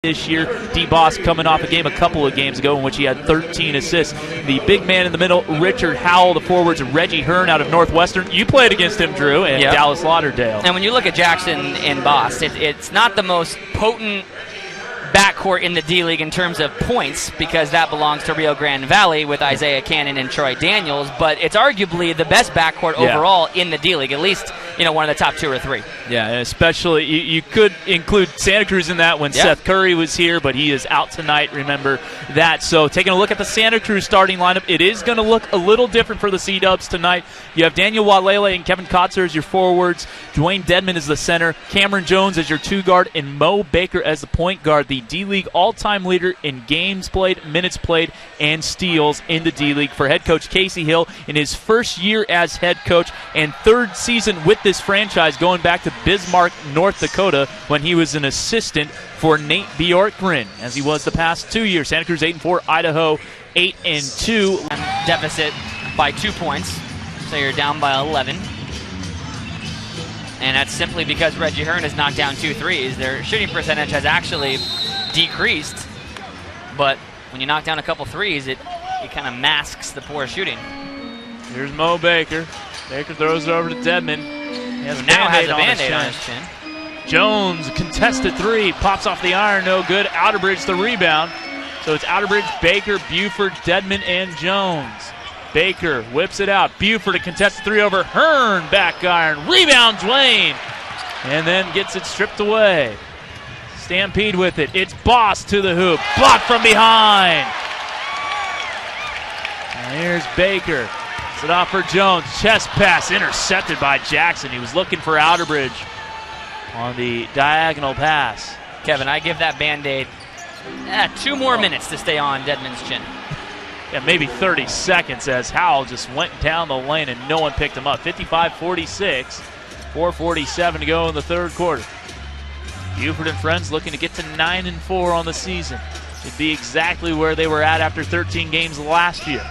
this year. D-Boss coming off a couple of games ago in which he had 13 assists. The big man in the middle, Richard Howell, the forwards, Reggie Hearn out of Northwestern. You played against him, Drew, and Dallas Lauderdale. And when you look at Jackson and Boss, it's not the most potent backcourt in the D-League in terms of points, because that belongs to Rio Grande Valley with Isaiah Cannon and Troy Daniels, but it's arguably the best backcourt overall in the D-League, at least one of the top 2 or 3. Yeah, and especially you could include Santa Cruz in that when Seth Curry was here, but he is out tonight, remember that. So taking a look at the Santa Cruz starting lineup, it is going to look a little different for the C-Dubs tonight. You have Daniel Walele and Kevin Kotzer as your forwards, Dwayne Dedman as the center, Cameron Jones as your 2 guard, and Mo Baker as the point guard, the D-League all-time leader in games played, minutes played, and steals in the D-League for head coach Casey Hill in his first year as head coach and 3rd season with this franchise, going back to Bismarck, North Dakota, when he was an assistant for Nate Bjorkgren, as he was the past 2 years. Santa Cruz 8-4, Idaho 8-2. Deficit by 2 points, so you're down by 11. And that's simply because Reggie Hearn has knocked down 2 threes. Their shooting percentage has actually decreased, but when you knock down a couple threes, it kind of masks the poor shooting. Here's Mo Baker. Baker throws it over to Dedman. He has now has a Band-Aid on his chin. Jones, contested 3, pops off the iron, no good. Outerbridge the rebound. So it's Outerbridge, Baker, Buford, Dedman, and Jones. Baker whips it out. Buford a contested 3 over Hearn, back iron. Rebound Dwayne. And then gets it stripped away. Stampede with it. It's Boss to the hoop. Blocked from behind. And here's Baker. It's it off for Jones. Chest pass intercepted by Jackson. He was looking for Outerbridge on the diagonal pass. Kevin, I give that Band-Aid 2 more minutes to stay on Dedman's chin. Yeah, maybe 30 seconds as Howell just went down the lane and no one picked him up. 55-46, 4:47 to go in the 3rd quarter. Buford and friends looking to get to 9-4 on the season. Should be exactly where they were at after 13 games last year.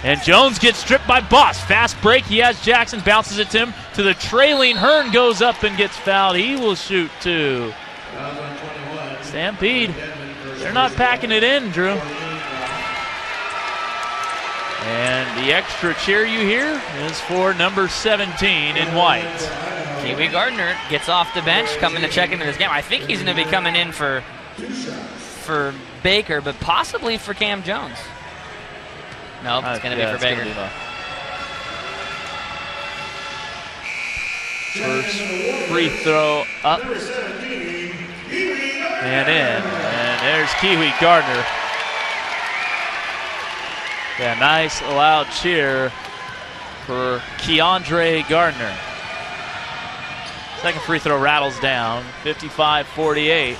And Jones gets stripped by Boss. Fast break. He has Jackson. Bounces it to him. To the trailing Hearn, goes up and gets fouled. He will shoot 2. Stampede. They're not packing it in, Drew. And the extra cheer you hear is for number 17 in white. Kiwi Gardner gets off the bench, coming to check into this game. I think he's going to be coming in for Baker, but possibly for Cam Jones. Nope, it's going to be for Baker. First free throw up and in. And there's Kiwi Gardner. Yeah, nice loud cheer for Keandre Gardner. Second free throw rattles down, 55-48.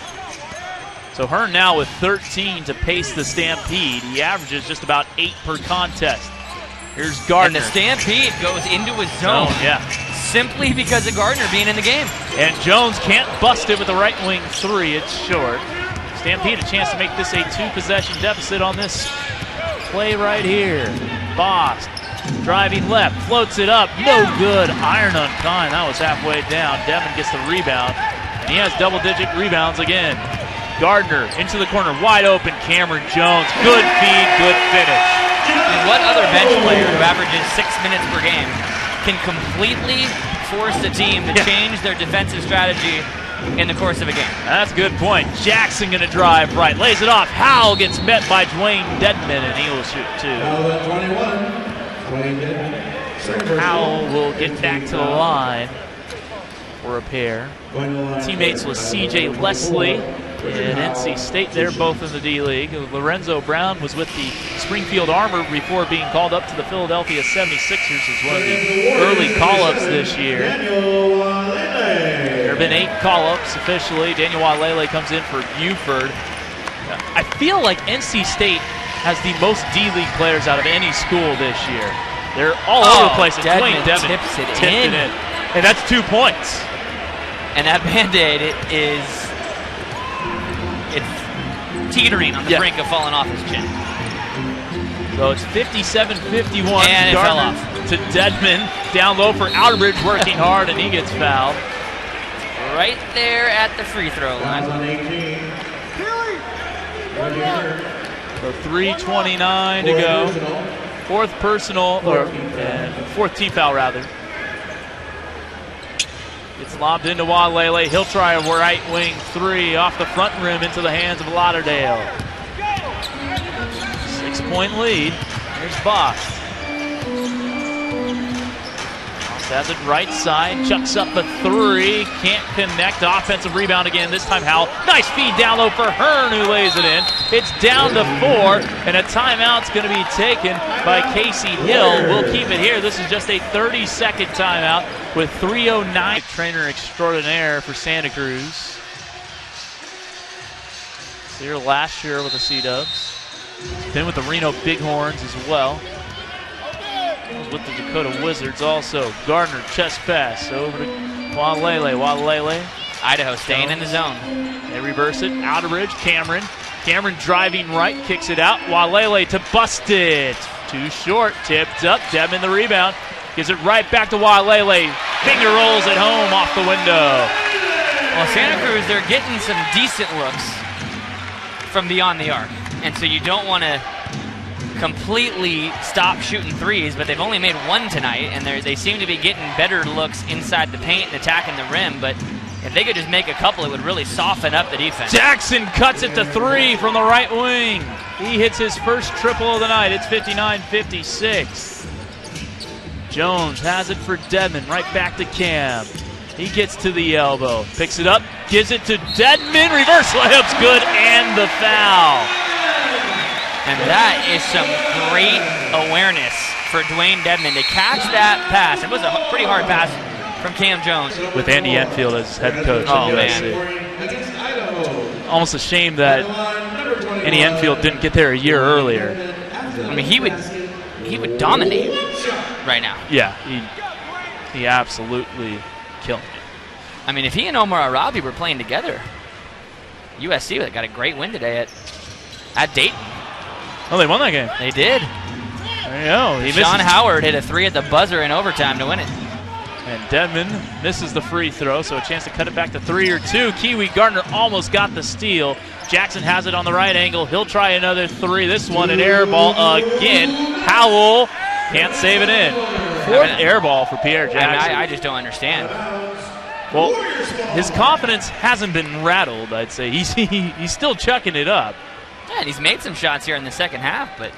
So Hearn now with 13 to pace the Stampede. He averages just about 8 per contest. Here's Gardner. And the Stampede goes into his zone. Simply because of Gardner being in the game. And Jones can't bust it with the right wing 3. It's short. Stampede a chance to make this a 2-possession deficit on this play right here. Boss driving left, floats it up, no good. Iron unkind. That was halfway down. Devin gets the rebound, and he has double-digit rebounds again. Gardner into the corner, wide open. Cameron Jones, good feed, good finish. And what other bench player who averages 6 minutes per game can completely force the team to change their defensive strategy in the course of a game? That's a good point. Jackson going to drive right, lays it off. Howell gets met by Dwayne Dedman, and he will shoot 2. Howell will get back to the line for a pair. Teammates with C.J. Leslie and NC State. They're both in the D-League. Lorenzo Brown was with the Springfield Armor before being called up to the Philadelphia 76ers as one of the early call-ups this year. There have been 8 call-ups officially. Daniel Walele comes in for Buford. I feel like NC State has the most D-League players out of any school this year. They're all over the place. And Dwayne Dedman tips it in. And that's 2 points. And that Band-Aid it's teetering on the brink of falling off his chin. So it's 57-51. And it fell off. To Dedman. Down low for Outerbridge, working hard, and he gets fouled. right there at the free throw line. So 3:29 to go. Fourth personal, or fourth team foul rather. Gets lobbed into Walele. He'll try a right wing three off the front rim into the hands of Lauderdale. 6-point lead. Here's Boss. Has it right side, chucks up a three, can't connect. Offensive rebound again, this time Howell. Nice feed down low for Hearn, who lays it in. It's down to 4, and a timeout's going to be taken by Casey Hill. We'll keep it here. This is just a 30-second timeout with 3:09. Trainer extraordinaire for Santa Cruz. Here last year with the C-Dubs. Been with the Reno Bighorns as well. With the Dakota Wizards also. Gardner, chest pass over to Walele. Walele. Idaho staying in the zone. They reverse it. Outerbridge. Cameron. Cameron driving right. Kicks it out. Walele to Busted. Too short. Tipped up. Devin the rebound. Gives it right back to Walele. Finger rolls it home off the window. Well, Santa Cruz, they're getting some decent looks from beyond the arc. And so you don't want to completely stop shooting threes, but they've only made one tonight, and they seem to be getting better looks inside the paint and attacking the rim, but if they could just make a couple, it would really soften up the defense. Jackson cuts it to 3 from the right wing. He hits his first triple of the night. It's 59-56. Jones has it for Dedman, right back to Cam. He gets to the elbow, picks it up, gives it to Dedman, reverse layup's good, and the foul. And that is some great awareness for Dwayne Dedman to catch that pass. It was a pretty hard pass from Cam Jones. With Andy Enfield as head coach at USC. Man. Almost a shame that Andy Enfield didn't get there a year earlier. I mean, he would dominate right now. Yeah, he absolutely killed it. I mean, if he and Omar Arabi were playing together, USC would have got a great win today at Dayton. Oh, they won that game. They did. There you go. Sean Howard hit a 3 at the buzzer in overtime to win it. And Dedman misses the free throw, so a chance to cut it back to 3 or 2. Kiwi Gardner almost got the steal. Jackson has it on the right angle. He'll try another 3. This one an air ball again. Howell can't save it in. Fourth air ball for Pierre Jackson. I just don't understand. Well, his confidence hasn't been rattled, I'd say. He's still chucking it up. Yeah, and he's made some shots here in the second half, but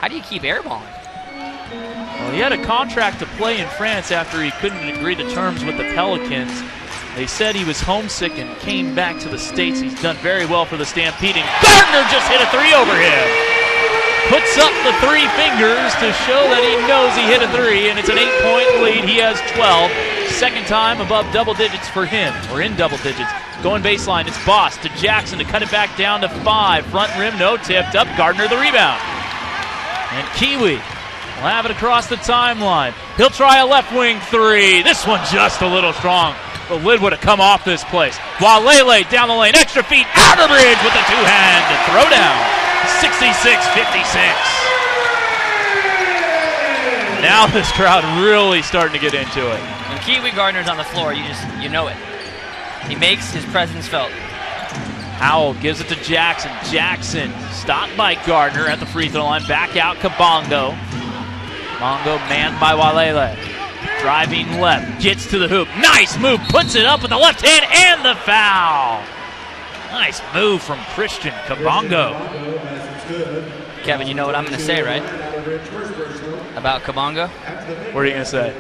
how do you keep airballing? Well, he had a contract to play in France after he couldn't agree to terms with the Pelicans. They said he was homesick and came back to the States. He's done very well for the Stampede, and Gardner just hit a 3 over him. Puts up the 3 fingers to show that he knows he hit a 3, and it's an 8-point lead. He has 12. Second time above double digits for him, or in double digits. Going baseline, it's Boss to Jackson to cut it back down to 5. Front rim, no, tipped up. Gardner the rebound. And Kiwi will have it across the timeline. He'll try a left wing 3. This one just a little strong. The lid would have come off this place. Walele down the lane, extra feet, Outerbridge with the 2-hand throw down. 66-56. Now this crowd really starting to get into it. When Kiwi Gardner's on the floor, you know it. He makes his presence felt. Howell gives it to Jackson. Jackson stopped by Gardner at the free throw line. Back out Kabongo. Kabongo manned by Walele. Driving left, gets to the hoop. Nice move, puts it up with the left hand and the foul. Nice move from Christian Kabongo. Kevin, you know what I'm going to say, right? About Kabongo? What are you going to say?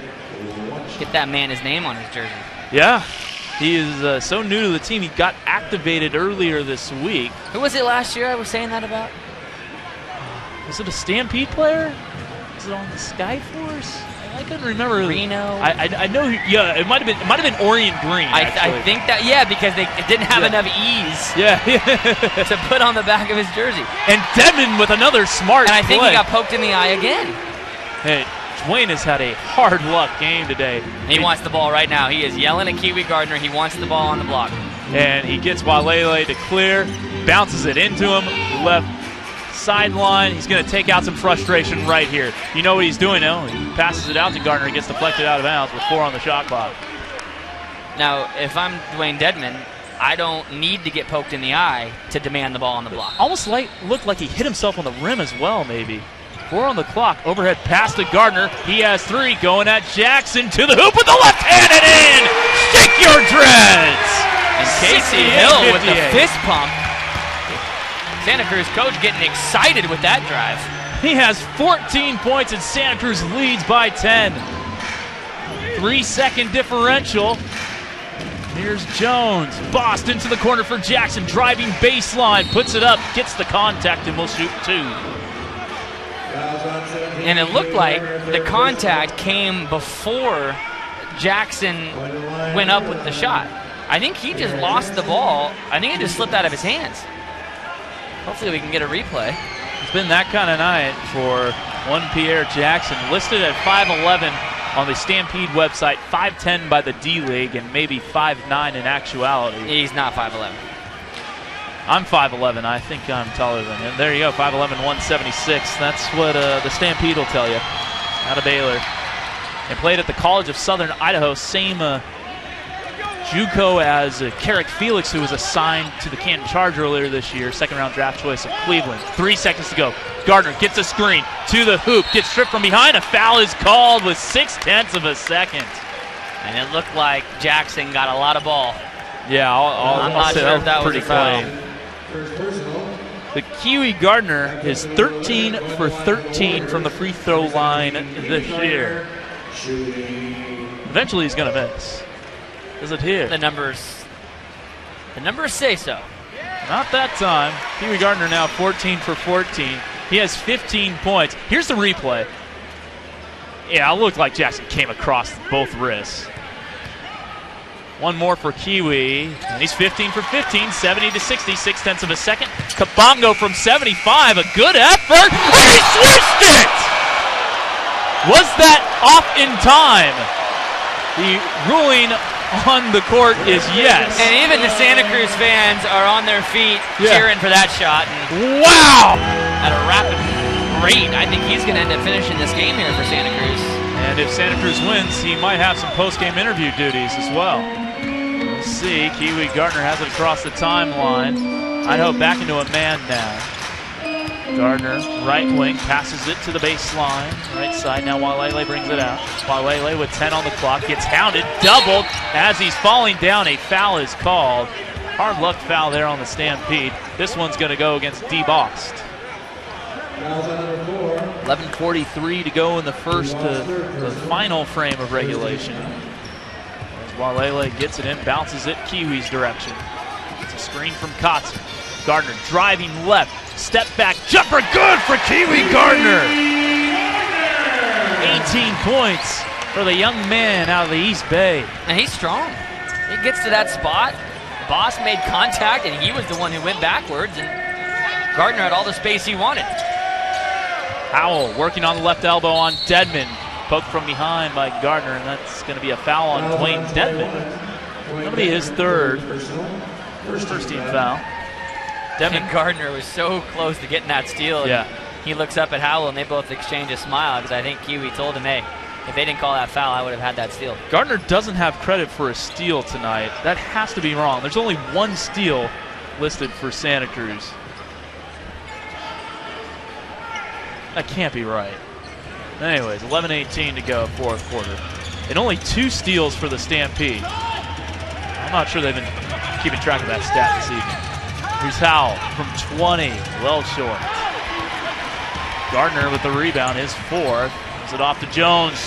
Get that man his name on his jersey. Yeah. He is so new to the team. He got activated earlier this week. Who was it last year I was saying that about? Was it a Stampede player? Was it on the Skyforce? I couldn't remember. Reno. I know. Yeah, it might have been Orion Green. I think that, yeah, because they didn't have enough ease. Yeah. To put on the back of his jersey. And Dedman with another smart play. And I think play. he got poked in the eye again. Hey, Dwayne has had a hard luck game today. He wants the ball right now. He is yelling at Kiwi Gardner. He wants the ball on the block. And he gets Walele to clear, bounces it into him, left sideline. He's going to take out some frustration right here. You know what he's doing now? He passes it out to Gardner. He gets deflected out of bounds with 4 on the shot clock. Now, if I'm Dwayne Dedman, I don't need to get poked in the eye to demand the ball on the block. Almost looked like he hit himself on the rim as well, maybe. 4 on the clock. Overhead pass to Gardner. He has 3 going at Jackson to the hoop with the left hand and in. Shake your dreads. And Casey Hill with the fist pump. Santa Cruz coach getting excited with that drive. He has 14 points and Santa Cruz leads by 10. 3-second differential. Here's Jones. Bossed into the corner for Jackson. Driving baseline. Puts it up. Gets the contact and will shoot 2. And it looked like the contact came before Jackson went up with the shot. I think he just lost the ball. I think it just slipped out of his hands. Hopefully we can get a replay. It's been that kind of night for one Pierre Jackson, listed at 5'11" on the Stampede website, 5'10" by the D-League, and maybe 5'9" in actuality. He's not 5'11". I'm 5'11". I think I'm taller than him. There you go, 5'11", 176. That's what the Stampede will tell you. Out of Baylor. And played at the College of Southern Idaho, same JUCO as Carrick Felix, who was assigned to the Canton Charge earlier this year, second-round draft choice of Cleveland. 3 seconds to go. Gardner gets a screen to the hoop, gets stripped from behind. A foul is called with 0.6 of a second. And it looked like Jackson got a lot of ball. Yeah, I'm not sure if that was a foul. The Kiwi Gardner is 13 for 13 from the free throw line this year. Eventually he's going to miss. Is it here? The numbers say so. Not that time. Kiwi Gardner now 14 for 14. He has 15 points. Here's the replay. Yeah, it looked like Jackson came across both wrists. One more for Kiwi, and he's 15 for 15, 70 to 60, 0.6 of a second. Kabongo from 75, a good effort, and he switched it! Was that off in time? The ruling on the court is yes. And even the Santa Cruz fans are on their feet cheering for that shot. And wow! At a rapid rate, I think he's going to end up finishing this game here for Santa Cruz. And if Santa Cruz wins, he might have some post-game interview duties as well. We'll see. Kiwi Gardner has it across the timeline. Idaho back into a man now. Gardner, right wing, passes it to the baseline. Right side, now Walele brings it out. Walele with 10 on the clock, gets hounded, doubled. As he's falling down, a foul is called. Hard luck foul there on the Stampede. This one's going to go against DeBost. 11:43 to go in the the final frame of regulation. As Walele gets it in, bounces it Kiwi's direction. It's a screen from Kotzer. Gardner driving left, step back, jumper good for Kiwi Gardner. 18 points for the young man out of the East Bay. And he's strong. He gets to that spot. Boss made contact, and he was the one who went backwards, and Gardner had all the space he wanted. Howell working on the left elbow on Dedman. Poked from behind by Gardner, and that's going to be a foul on Dwayne Dedman. That'll be his third. First team foul. Dedman Gardner was so close to getting that steal. Yeah. He looks up at Howell, and they both exchange a smile because I think Kiwi told him, hey, if they didn't call that foul, I would have had that steal. Gardner doesn't have credit for a steal tonight. That has to be wrong. There's only one steal listed for Santa Cruz. That can't be right. Anyways, 11:18 to go, fourth quarter. And only 2 steals for the Stampede. I'm not sure they've been keeping track of that stat this evening. Here's Howell from 20, well short. Gardner with the rebound, his fourth. Gives it off to Jones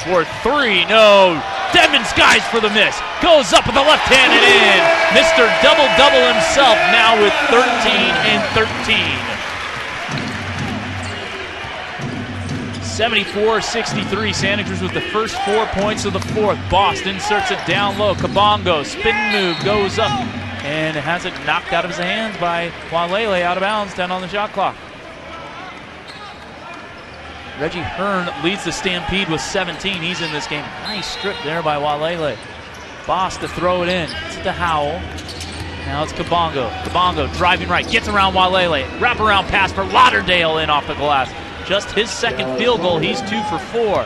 for 3, no. Dedman skies for the miss. Goes up with the left hand and in. Mr. Double-Double himself now with 13 and 13. 74-63, Santa Cruz with the first 4 points of the fourth. Boston inserts it down low. Kabongo, spin move, goes up and has it knocked out of his hands by Walele, out of bounds, 10 on the shot clock. Reggie Hearn leads the Stampede with 17. He's in this game. Nice strip there by Walele. Boss to throw it in. It's to Howell. Now it's Kabongo. Kabongo driving right, gets around Walele. Wraparound pass for Lauderdale in off the glass. Just his second field goal. He's 2 for 4.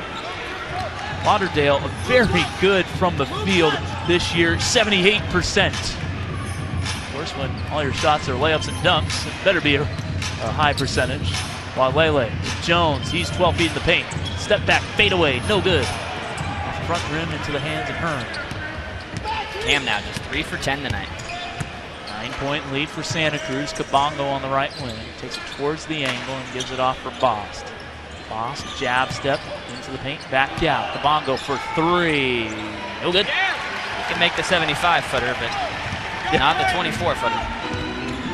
Lauderdale very good from the field this year, 78%. Of course, when all your shots are layups and dunks, it better be a high percentage. Walele, Jones, he's 12 feet in the paint. Step back, fade away, no good. Front rim into the hands of Hearn. Cam now just 3 for 10 tonight. 9-point lead for Santa Cruz. Kabongo on the right wing. Takes it towards the angle and gives it off for Bost. Bost, jab step into the paint, back out. Kabongo for 3. No good. He can make the 75-footer, but not the 24-footer.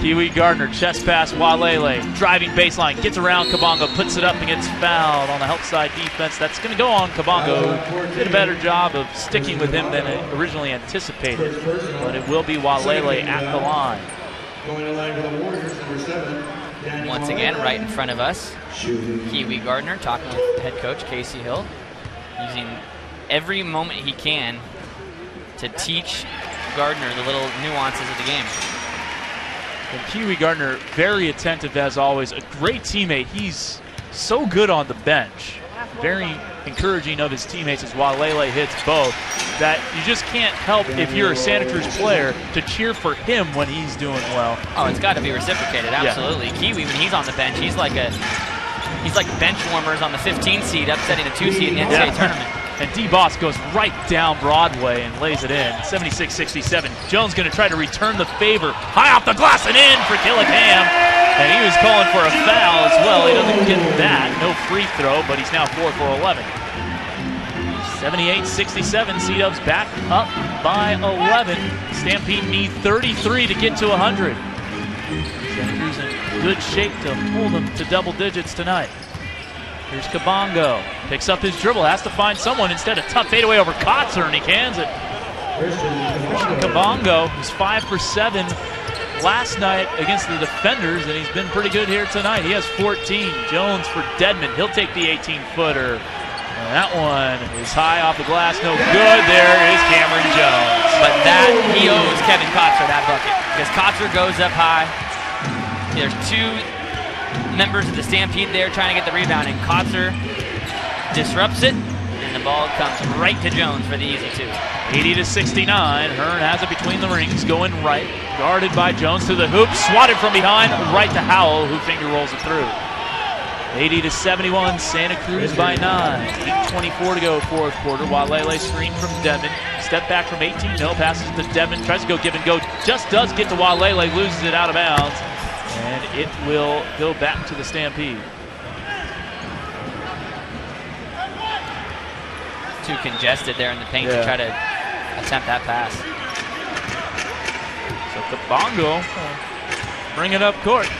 Kiwi Gardner, chest pass, Walele, driving baseline, gets around Kabongo, puts it up and gets fouled on the help side defense. That's going to go on Kabongo. Did a better job of sticking with him than originally anticipated, but it will be Walele at the line. Going to line for the Warriors, number 7. Once again, right in front of us, Kiwi Gardner talking with head coach Casey Hill, using every moment he can to teach Gardner the little nuances of the game. And Kiwi Gardner, very attentive as always, a great teammate. He's so good on the bench. Very encouraging of his teammates as Walele hits both, that you just can't help, if you're a Santa Cruz player, to cheer for him when he's doing well. Oh, it's got to be reciprocated, absolutely. Yeah. Kiwi, when he's on the bench, he's like bench warmers on the 15 seed upsetting a 2 seed in the NCAA tournament. And D. Boss goes right down Broadway and lays it in. 76-67. Jones going to try to return the favor. High off the glass and in for Killicam. And he was calling for a foul as well. He doesn't get that. No free throw, but he's now 4 for 11. 78-67. C-Dubs back up by 11. Stampede need 33 to get to 100. Santa Cruz in good shape to hold them to double digits tonight. Here's Kabongo, picks up his dribble, has to find someone. Instead, a tough fadeaway over Kotzer, and he cans it. Christian Kabongo was 5 for 7 last night against the defenders, and he's been pretty good here tonight. He has 14. Jones for Dedman. He'll take the 18-footer. And that one is high off the glass, no good. There is Cameron Jones. But that, he owes Kevin Kotzer that bucket, because Kotzer goes up high. There's 2 members of the Stampede there trying to get the rebound, and Kotzer disrupts it, and the ball comes right to Jones for the easy 2. 80-69. Hearn has it between the rings, going right, guarded by Jones to the hoop, swatted from behind, right to Howell, who finger rolls it through. 80-71. Santa Cruz by 9. 8:24 to go, fourth quarter. Walele screen from Dedman. Step back from 18. No, passes to Dedman. Tries to go give and go. Just does get to Walele. Loses it out of bounds. And it will go back to the Stampede. Too congested there in the paint to try to attempt that pass. So Kabongo bring it up court.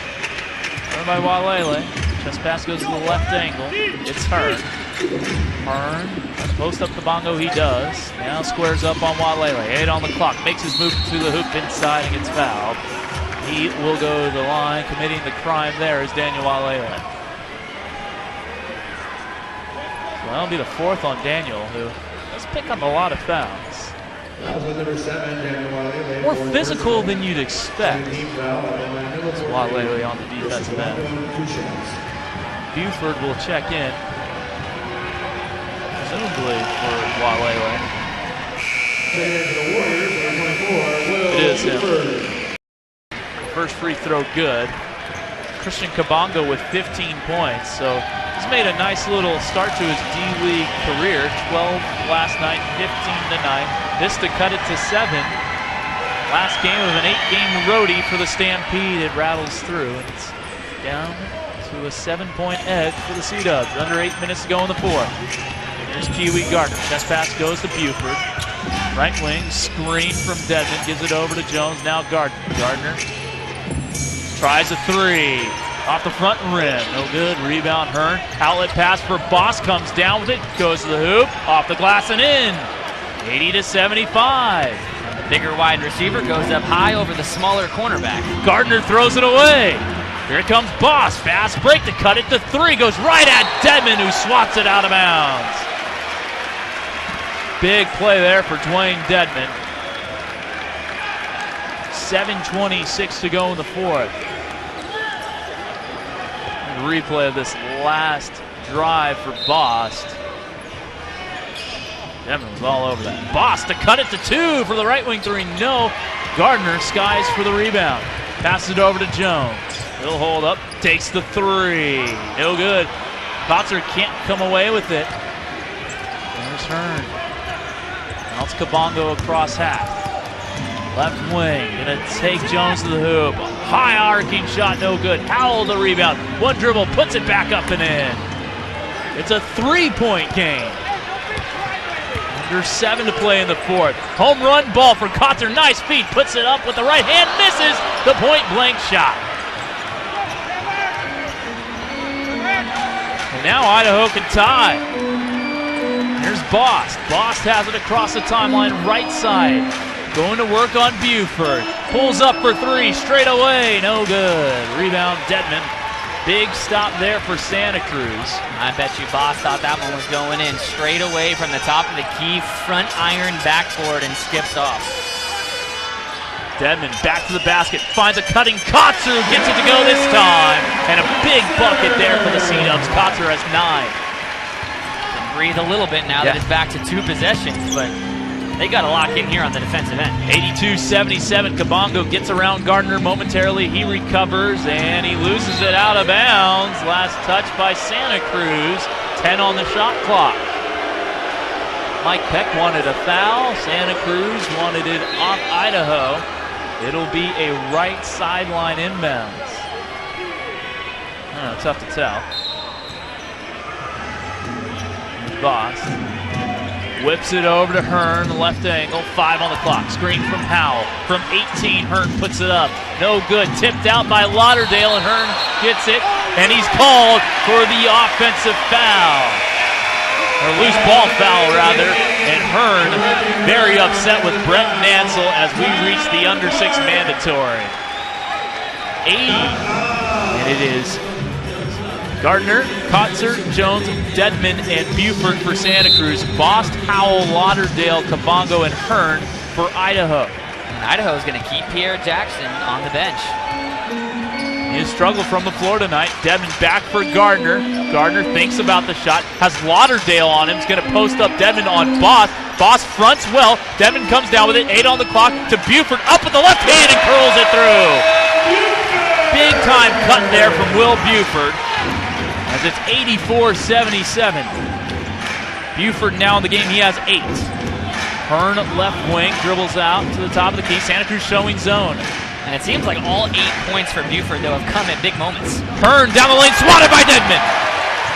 Run by Walele. Chest pass goes to the left angle. It's Hearn. Hearn, post up Kabongo, he does. Now squares up on Walele. 8 on the clock. Makes his move to the hoop inside and gets fouled. He will go to the line. Committing the crime there is Daniel Walele. So that'll be the 4th on Daniel, who does pick up a lot of fouls. More physical than you'd expect. It's Walele on the defensive end. Buford will check in, presumably for Walele. It is him. First free throw good. Christian Kabongo with 15 points, so he's made a nice little start to his D-League career. 12 last night, 15 tonight. This to cut it to 7. Last game of an 8-game roadie for the Stampede. It rattles through, and it's down to a 7-point edge for the C-Dubs. Under 8 minutes to go in the 4th. Here's Kiwi Gardner. Chest pass goes to Buford. Right wing, screen from Dedman. Gives it over to Jones. Now Gardner. Gardner tries a 3. Off the front rim. No good. Rebound Hearn. Outlet pass for Boss. Comes down with it. Goes to the hoop. Off the glass and in. 80-75. The bigger wide receiver goes up high over the smaller cornerback. Gardner throws it away. Here comes Boss. Fast break to cut it to 3. Goes right at Dedman, who swats it out of bounds. Big play there for Dwayne Dedman. 7:26 to go in the 4th. Replay of this last drive for Bost. Devin was all over that. Boss to cut it to 2 for the right wing 3. No. Gardner skies for the rebound. Passes it over to Jones. He'll hold up. Takes the 3. No good. Kotzer can't come away with it. There's Hearn. Now it's Kabongo across half. Left wing. Gonna take Jones to the hoop. High arcing shot. No good. Howell the rebound. One dribble. Puts it back up and in. It's a 3-point game. Under 7 to play in the 4th. Home run ball for Kotzer. Nice feed. Puts it up with the right hand. Misses the point blank shot. And now Idaho can tie. Here's Bost. Bost has it across the timeline, right side. Going to work on Buford. Pulls up for 3 straight away. No good. Rebound Dedman. Big stop there for Santa Cruz. I bet you Boss thought that one was going in straight away from the top of the key, front iron backboard, and skips off. Dedman back to the basket, finds a cutting Kotzer, gets it to go this time. And a big bucket there for the C-Dubs. Kotzer has 9. Can breathe a little bit now that it's back to 2 possessions, but they got to lock in here on the defensive end. 82-77, Kabongo gets around Gardner momentarily. He recovers, and he loses it out of bounds. Last touch by Santa Cruz. 10 on the shot clock. Mike Peck wanted a foul. Santa Cruz wanted it off Idaho. It'll be a right sideline inbounds. Tough to tell. Boss. Whips it over to Hearn, left angle, 5 on the clock. Screen from Howell. From 18, Hearn puts it up. No good. Tipped out by Lauderdale, and Hearn gets it. And he's called for the offensive foul. Or loose ball foul, rather. And Hearn very upset with Brent Nansel as we reach the under 6 mandatory. 80. And it is Gardner, Kotzer, Jones, Dedman, and Buford for Santa Cruz. Bost, Howell, Lauderdale, Kabongo, and Hearn for Idaho. And Idaho's going to keep Pierre Jackson on the bench. He has struggled from the floor tonight. Dedman back for Gardner. Gardner thinks about the shot. Has Lauderdale on him. He's going to post up Dedman on Bost. Bost fronts well. Dedman comes down with it. 8 on the clock to Buford. Up with the left hand and curls it through. Big time cut there from Will Buford. As it's 84-77. Buford now in the game, he has 8. Hearn left wing, dribbles out to the top of the key. Santa Cruz showing zone. And it seems like all 8 points for Buford, though, have come at big moments. Hearn down the lane, swatted by Dedman.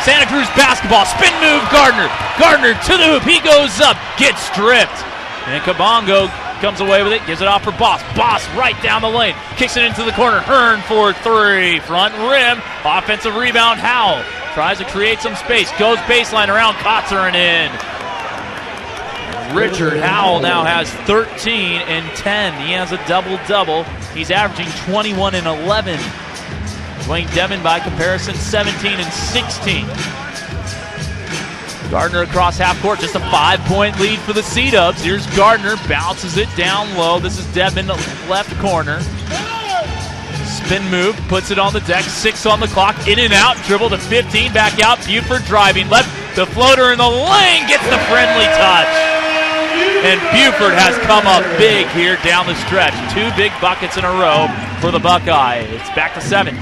Santa Cruz basketball, spin move, Gardner. Gardner to the hoop, he goes up, gets stripped. And Kabongo comes away with it, gives it off for Boss. Boss right down the lane, kicks it into the corner. Hearn for 3, front rim, offensive rebound. Howell tries to create some space, goes baseline around Kotzer and in. Richard Howell now has 13 and 10. He has a double-double. He's averaging 21 and 11. Dwayne Dedman, by comparison, 17 and 16. Gardner across half court, just a 5-point lead for the C-Dubs. Here's Gardner, bounces it down low. This is Dedman, left corner. Spin move, puts it on the deck, 6 on the clock, in and out, dribble to 15, back out, Buford driving, left, the floater in the lane, gets the friendly touch. And Buford has come up big here down the stretch. 2 big buckets in a row for the Buckeye. It's back to 7.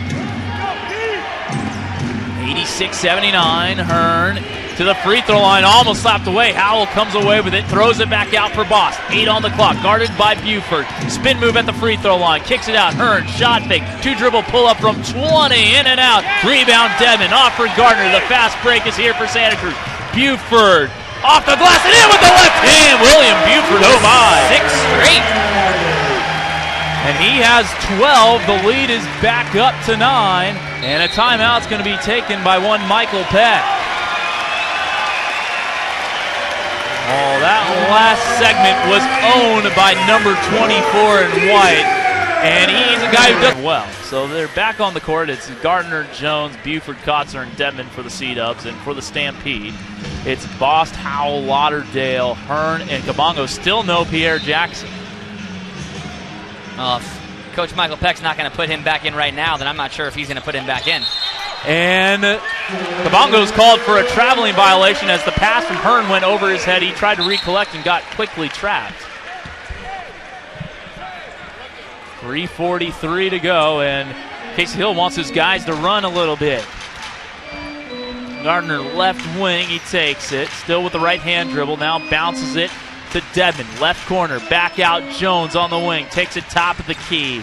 86-79, Hearn to the free throw line, almost slapped away. Howell comes away with it, throws it back out for Boss. 8 on the clock, guarded by Buford. Spin move at the free throw line, kicks it out. Hearn, shot fake, 2 dribble pull up from 20, in and out. Rebound Dedman, off for Gardner. The fast break is here for Santa Cruz. Buford off the glass and in with the left hand. William Buford, oh my. 6 straight. And he has 12. The lead is back up to 9. And a timeout's going to be taken by one Michael Peck. Oh, that last segment was owned by number 24 in white. And he's a guy who does well. So they're back on the court. It's Gardner, Jones, Buford, Kotzer, and Dedman for the C-Dubs. And for the Stampede, it's Bost, Howell, Lauderdale, Hearn, and Kabongo. Still no Pierre Jackson. If Coach Michael Peck's not going to put him back in right now, then I'm not sure if he's going to put him back in. And Kabongo's called for a traveling violation as the pass from Hearn went over his head. He tried to recollect and got quickly trapped. 3:43 to go, and Casey Hill wants his guys to run a little bit. Gardner left wing, he takes it, still with the right hand dribble, now bounces it to Dedman, left corner, back out Jones on the wing, takes it top of the key,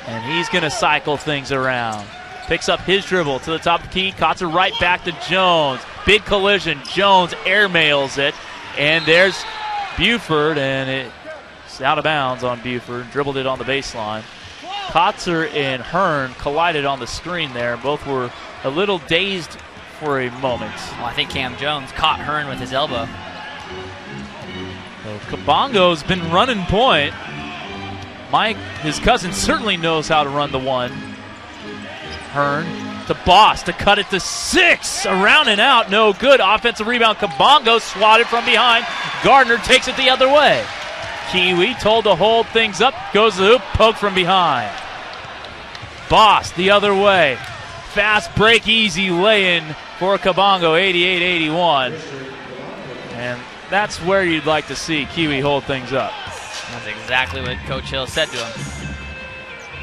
and he's going to cycle things around. Picks up his dribble to the top of the key, cuts it right back to Jones. Big collision, Jones airmails it, and there's Buford, and it's out of bounds on Buford, dribbled it on the baseline. Kotzer and Hearn collided on the screen there. Both were a little dazed for a moment. Well, I think Cam Jones caught Hearn with his elbow. So Kabongo's been running point. Mike, his cousin, certainly knows how to run the one. Hearn to Boss to cut it to 6. Around and out, no good. Offensive rebound. Kabongo swatted from behind. Gardner takes it the other way. Kiwi told to hold things up. Goes to the hoop, poke from behind. Boss the other way. Fast break, easy lay-in for Kabongo, 88-81. And that's where you'd like to see Kiwi hold things up. That's exactly what Coach Hill said to him.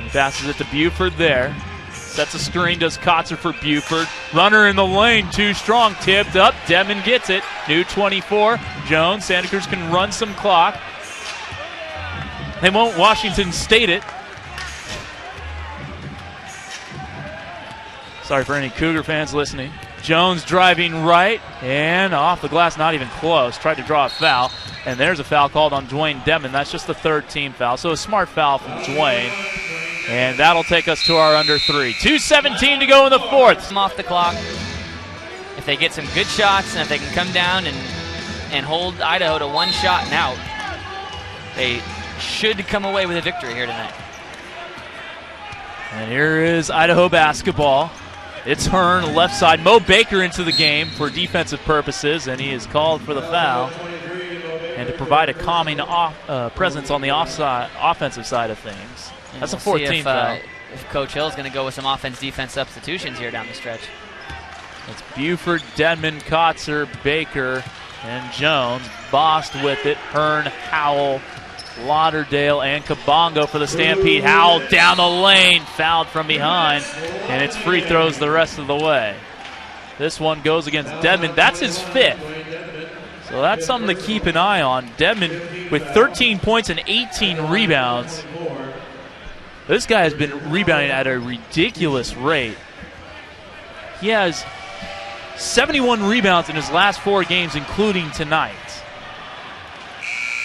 He passes it to Buford there. Sets a screen, does Kotzer for Buford. Runner in the lane, too strong, tipped up. Dedman gets it. New 24. Jones, Santa Cruz can run some clock. They won't Washington State it. Sorry for any Cougar fans listening. Jones driving right, and off the glass, not even close. Tried to draw a foul, and there's a foul called on Dwayne Dedman. That's just the third team foul, so a smart foul from Dwayne. And that'll take us to our under 3. 2:17 to go in the fourth. Off the clock. If they get some good shots, and if they can come down and hold Idaho to one shot and out, they should come away with a victory here tonight. And here is Idaho basketball. It's Hearn, left side. Mo Baker into the game for defensive purposes, and he is called for the foul. And to provide a calming presence on the offensive side of things. And That's we'll a 14 foul. If Coach Hill's going to go with some offense-defense substitutions here down the stretch. It's Buford, Dedman, Kotzer, Baker, and Jones. Bost with it. Hearn, Howell, Lauderdale, and Kabongo for the Stampede. Howell down the lane, fouled from behind, and it's free throws the rest of the way. This one goes against Dedman. That's his 5th. So that's something to keep an eye on. Dedman with 13 points and 18 rebounds. This guy has been rebounding at a ridiculous rate. He has 71 rebounds in his last 4 games, including tonight.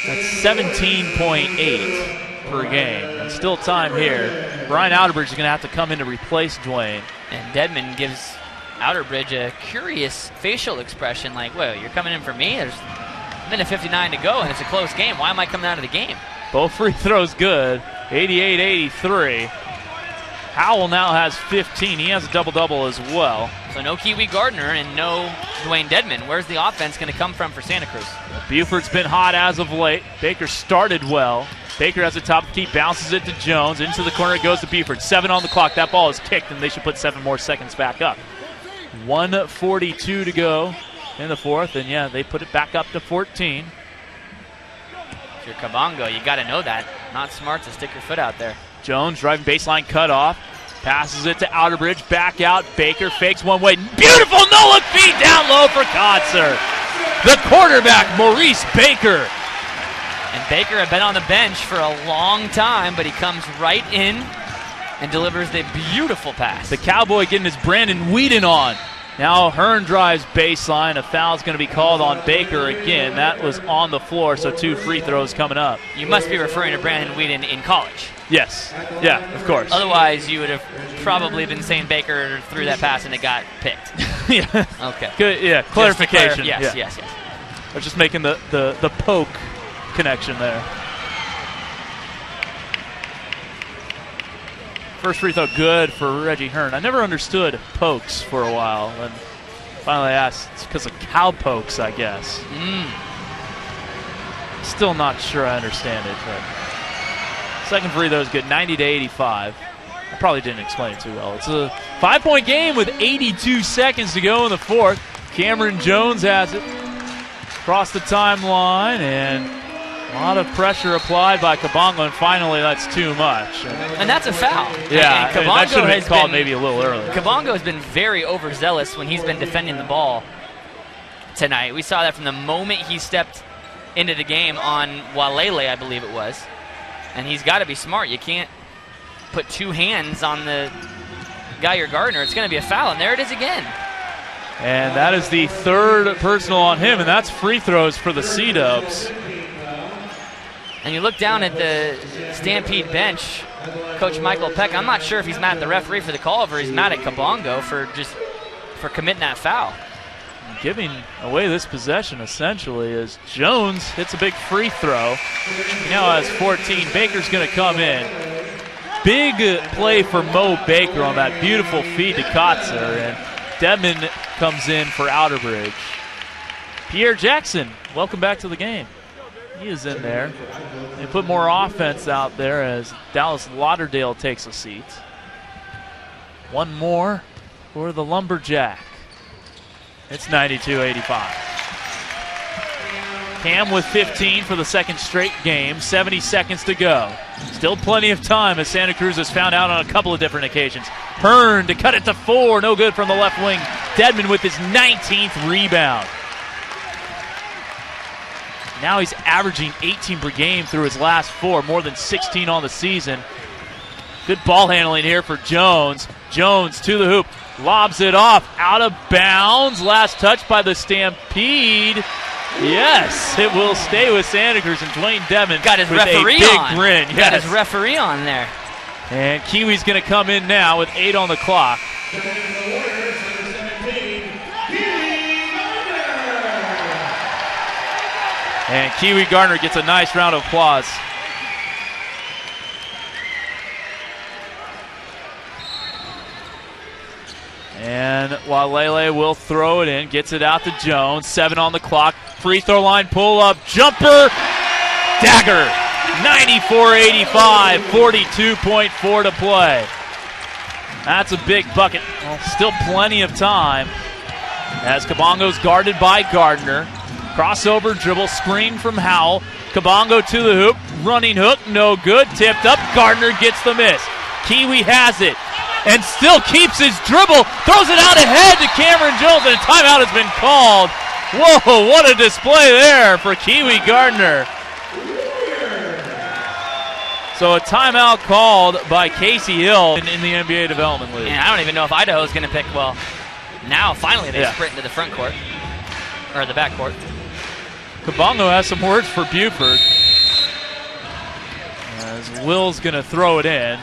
That's 17.8 per game. And still time here. Brian Outerbridge is going to have to come in to replace Dwayne. And Dedman gives Outerbridge a curious facial expression like, well, you're coming in for me? There's a minute 59 to go, and it's a close game. Why am I coming out of the game? Both free throws good. 88-83. Howell now has 15. He has a double-double as well. So no Kiwi Gardner and no Dwayne Dedman. Where's the offense going to come from for Santa Cruz? Buford's been hot as of late. Baker started well. Baker has the top of the key, bounces it to Jones. Into the corner it goes to Buford. 7 on the clock. That ball is kicked, and they should put 7 more seconds back up. 1:42 to go in the fourth, and yeah, they put it back up to 14. If you're Kabongo, you got to know that. Not smart to stick your foot out there. Jones driving baseline cut off. Passes it to Outerbridge. Back out. Baker fakes one way. Beautiful no-look feed down low for Kotzer. The quarterback, Maurice Baker. And Baker had been on the bench for a long time, but he comes right in and delivers the beautiful pass. The Cowboy getting his Brandon Whedon on. Now Hearn drives baseline. A foul's going to be called on Baker again. That was on the floor, so 2 free throws coming up. You must be referring to Brandon Whedon in college. Yes. Yeah, of course. Otherwise, you would have probably been saying Baker threw that pass and it got picked. Yeah. Okay. Good. Yeah. Clarification. Yes. I was just making the poke connection there. First free throw good for Reggie Hearn. I never understood pokes for a while, and finally asked. It's because of cow pokes, I guess. Still not sure I understand it. But second free throw is good, 90-85. I probably didn't explain it too well. It's a 5-point game with 82 seconds to go in the fourth. Cameron Jones has it across the timeline, and a lot of pressure applied by Kabongo, and finally that's too much. And that's a foul. Yeah, and that should have been called maybe a little earlier. Kabongo has been very overzealous when he's been defending the ball tonight. We saw that from the moment he stepped into the game on Walele, I believe it was. And he's got to be smart. You can't put two hands on the guy you're guarding, or it's going to be a foul. And there it is again. And that is the third personal on him, and that's free throws for the Sea-Dubs. And you look down at the Stampede bench, Coach Michael Peck, I'm not sure if he's mad at the referee for the call or he's mad at Kabongo for committing that foul. Giving away this possession, essentially, as Jones hits a big free throw. He now has 14. Baker's going to come in. Big play for Mo Baker on that beautiful feed to Kotzer, and Dedman comes in for Outerbridge. Pierre Jackson, welcome back to the game. He is in there. They put more offense out there as Dallas Lauderdale takes a seat. One more for the Lumberjack. It's 92-85. Cam with 15 for the second straight game. 70 seconds to go. Still plenty of time as Santa Cruz has found out on a couple of different occasions. Hearn to cut it to 4. No good from the left wing. Dedman with his 19th rebound. Now he's averaging 18 per game through his last 4, more than 16 on the season. Good ball handling here for Jones. Jones to the hoop, lobs it off, out of bounds. Last touch by the Stampede. Yes, it will stay with Santa Cruz, and Dwayne Dedman got his with referee a big on. grin. Yes. Got his referee on there. And Kiwi's going to come in now with 8 on the clock. And Kiwi Gardner gets a nice round of applause. And Walele will throw it in, gets it out to Jones. 7 on the clock. Free throw line, pull up, jumper, dagger. 94-85, 42.4 to play. That's a big bucket. Well, still plenty of time as Kabongo's guarded by Gardner. Crossover dribble, screen from Howell. Kabongo to the hoop, running hook, no good. Tipped up, Gardner gets the miss. Kiwi has it and still keeps his dribble, throws it out ahead to Cameron Jones, and a timeout has been called. Whoa, what a display there for Kiwi Gardner. So a timeout called by Casey Hill in the NBA Development League. And I don't even know if Idaho's going to pick, well, now finally they sprint into the front court, or the back court. Kabongo has some words for Buford. As Will's going to throw it in.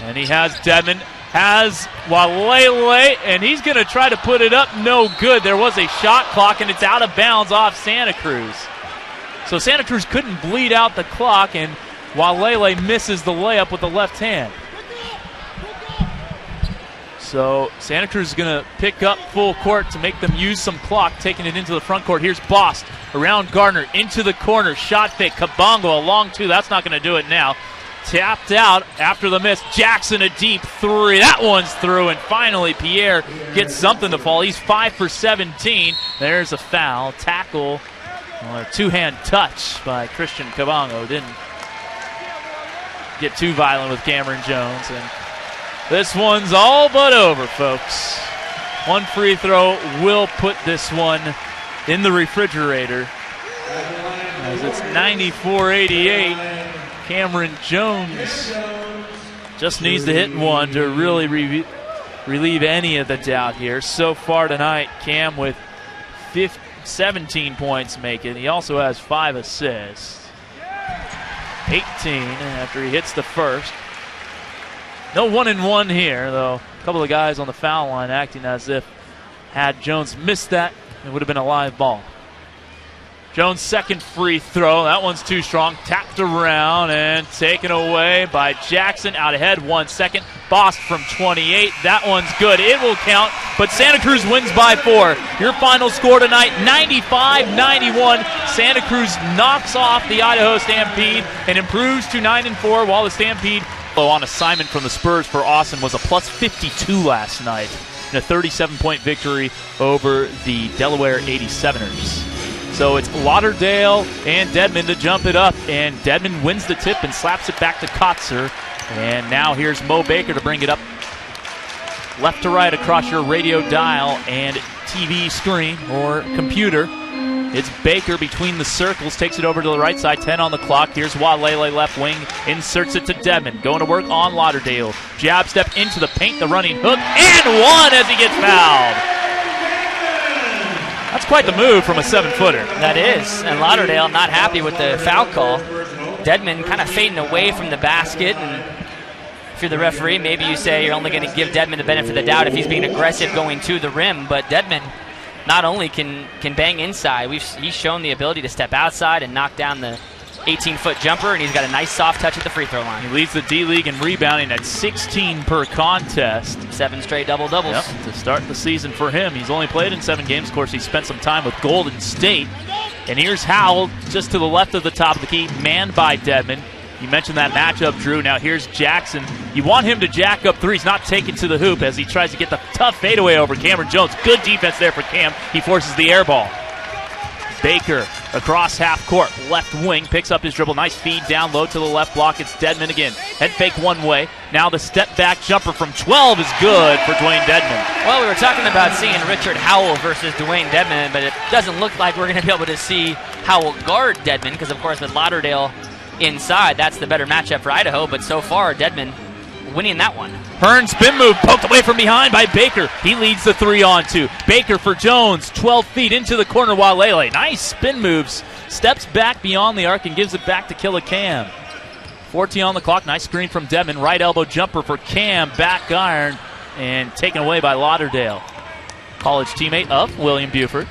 And he has Dedman, has Walele, and he's going to try to put it up. No good. There was a shot clock, and it's out of bounds off Santa Cruz. So Santa Cruz couldn't bleed out the clock, and Walele misses the layup with the left hand. So Santa Cruz is going to pick up full court to make them use some clock, taking it into the front court. Here's Bost around Gardner, into the corner, shot fake. Kabongo a long 2. That's not going to do it now. Tapped out after the miss. Jackson a deep 3. That one's through, and finally Pierre gets something to fall. He's 5 for 17. There's a foul. Tackle, or a two-hand touch by Christian Kabongo. Didn't get too violent with Cameron Jones, and this one's all but over, folks. One free throw will put this one in the refrigerator, as it's 94-88. Cameron Jones just needs to hit one to really relieve any of the doubt here. So far tonight, Cam with 17 points make it. He also has 5 assists. 18 after he hits the first. No 1-and-1 here, though. A couple of guys on the foul line acting as if had Jones missed that, it would have been a live ball. Jones' second free throw. That one's too strong. Tapped around and taken away by Jackson. Out ahead, 1 second. Bost from 28. That one's good. It will count, but Santa Cruz wins by 4. Your final score tonight, 95-91. Santa Cruz knocks off the Idaho Stampede and improves to 9-4, while the Stampede On assignment from the Spurs for Austin was a plus 52 last night in a 37-point victory over the Delaware 87ers. So it's Lauderdale and Dedmon to jump it up, and Dedmon wins the tip and slaps it back to Kotzer. And now here's Mo Baker to bring it up left to right across your radio dial and TV screen or computer. It's Baker between the circles, takes it over to the right side, 10 on the clock. Here's Walele left wing, inserts it to Dedmon. Going to work on Lauderdale. Jab step into the paint, the running hook, and one as he gets fouled. That's quite the move from a 7-footer. That is, and Lauderdale not happy with the foul call. Dedmon kind of fading away from the basket, and if you're the referee, maybe you say you're only going to give Dedmon the benefit of the doubt if he's being aggressive going to the rim, but Dedmon not only can bang inside, he's shown the ability to step outside and knock down the 18-foot jumper, and he's got a nice soft touch at the free throw line. He leads the D-League in rebounding at 16 per contest. 7 straight double-doubles. Yep, to start the season for him. He's only played in 7 games. Of course, he spent some time with Golden State. And here's Howell just to the left of the top of the key, manned by Dedmon. You mentioned that matchup, Drew. Now here's Jackson. You want him to jack up threes, not take it to the hoop as he tries to get the tough fadeaway over Cameron Jones. Good defense there for Cam. He forces the air ball. Baker across half court, left wing, picks up his dribble. Nice feed down low to the left block. It's Dedmon again. Head fake one way. Now the step back jumper from 12 is good for Dwayne Dedmon. Well, we were talking about seeing Richard Howell versus Dwayne Dedmon, but it doesn't look like we're going to be able to see Howell guard Dedmon because, of course, with Lauderdale inside, that's the better matchup for Idaho, but so far Dedmon winning that one. Hearn spin move poked away from behind by Baker. He leads the 3-on-2. Baker for Jones, 12 feet into the corner. Walele, nice spin moves, steps back beyond the arc and gives it back to Killicam. 14 on the clock. Nice screen from Dedmon. Right elbow jumper for Cam. Back iron and taken away by Lauderdale. College teammate of William Buford.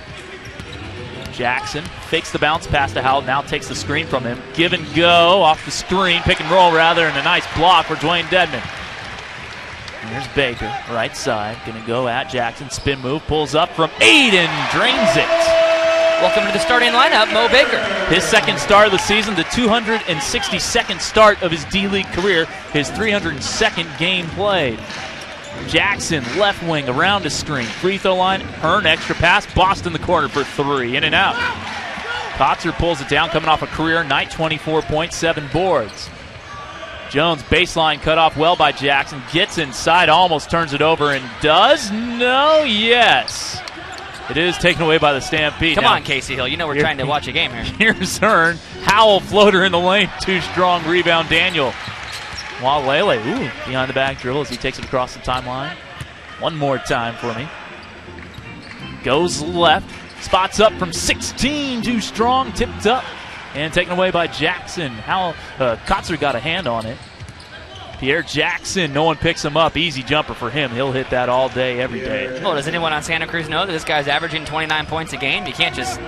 Jackson fakes the bounce pass to Howell, now takes the screen from him. Give and go off the screen, pick and roll rather, and a nice block for Dwayne Dedmon. And here's Baker, right side, going to go at Jackson. Spin move, pulls up from 8 and drains it. Welcome to the starting lineup, Mo Baker. His second start of the season, the 262nd start of his D-League career, his 302nd game played. Jackson, left wing, around the screen. Free throw line, Hearn, extra pass. Boston the corner for 3, in and out. Kotzer pulls it down, coming off a career night, 24 points, 7 boards. Jones, baseline cut off well by Jackson. Gets inside, almost turns it over, and does? No, yes. It is taken away by the Stampede. Come on, Casey Hill. You know we're trying to watch a game here. Here's Hearn. Howell floater in the lane. Too strong rebound, Daniel. Walele, behind the back dribble as he takes it across the timeline. One more time for me. Goes left. Spots up from 16. Too strong. Tipped up. And taken away by Jackson. Kotzer got a hand on it. Pierre Jackson, no one picks him up. Easy jumper for him. He'll hit that all day, every day. Well, does anyone on Santa Cruz know that this guy's averaging 29 points a game? You can't just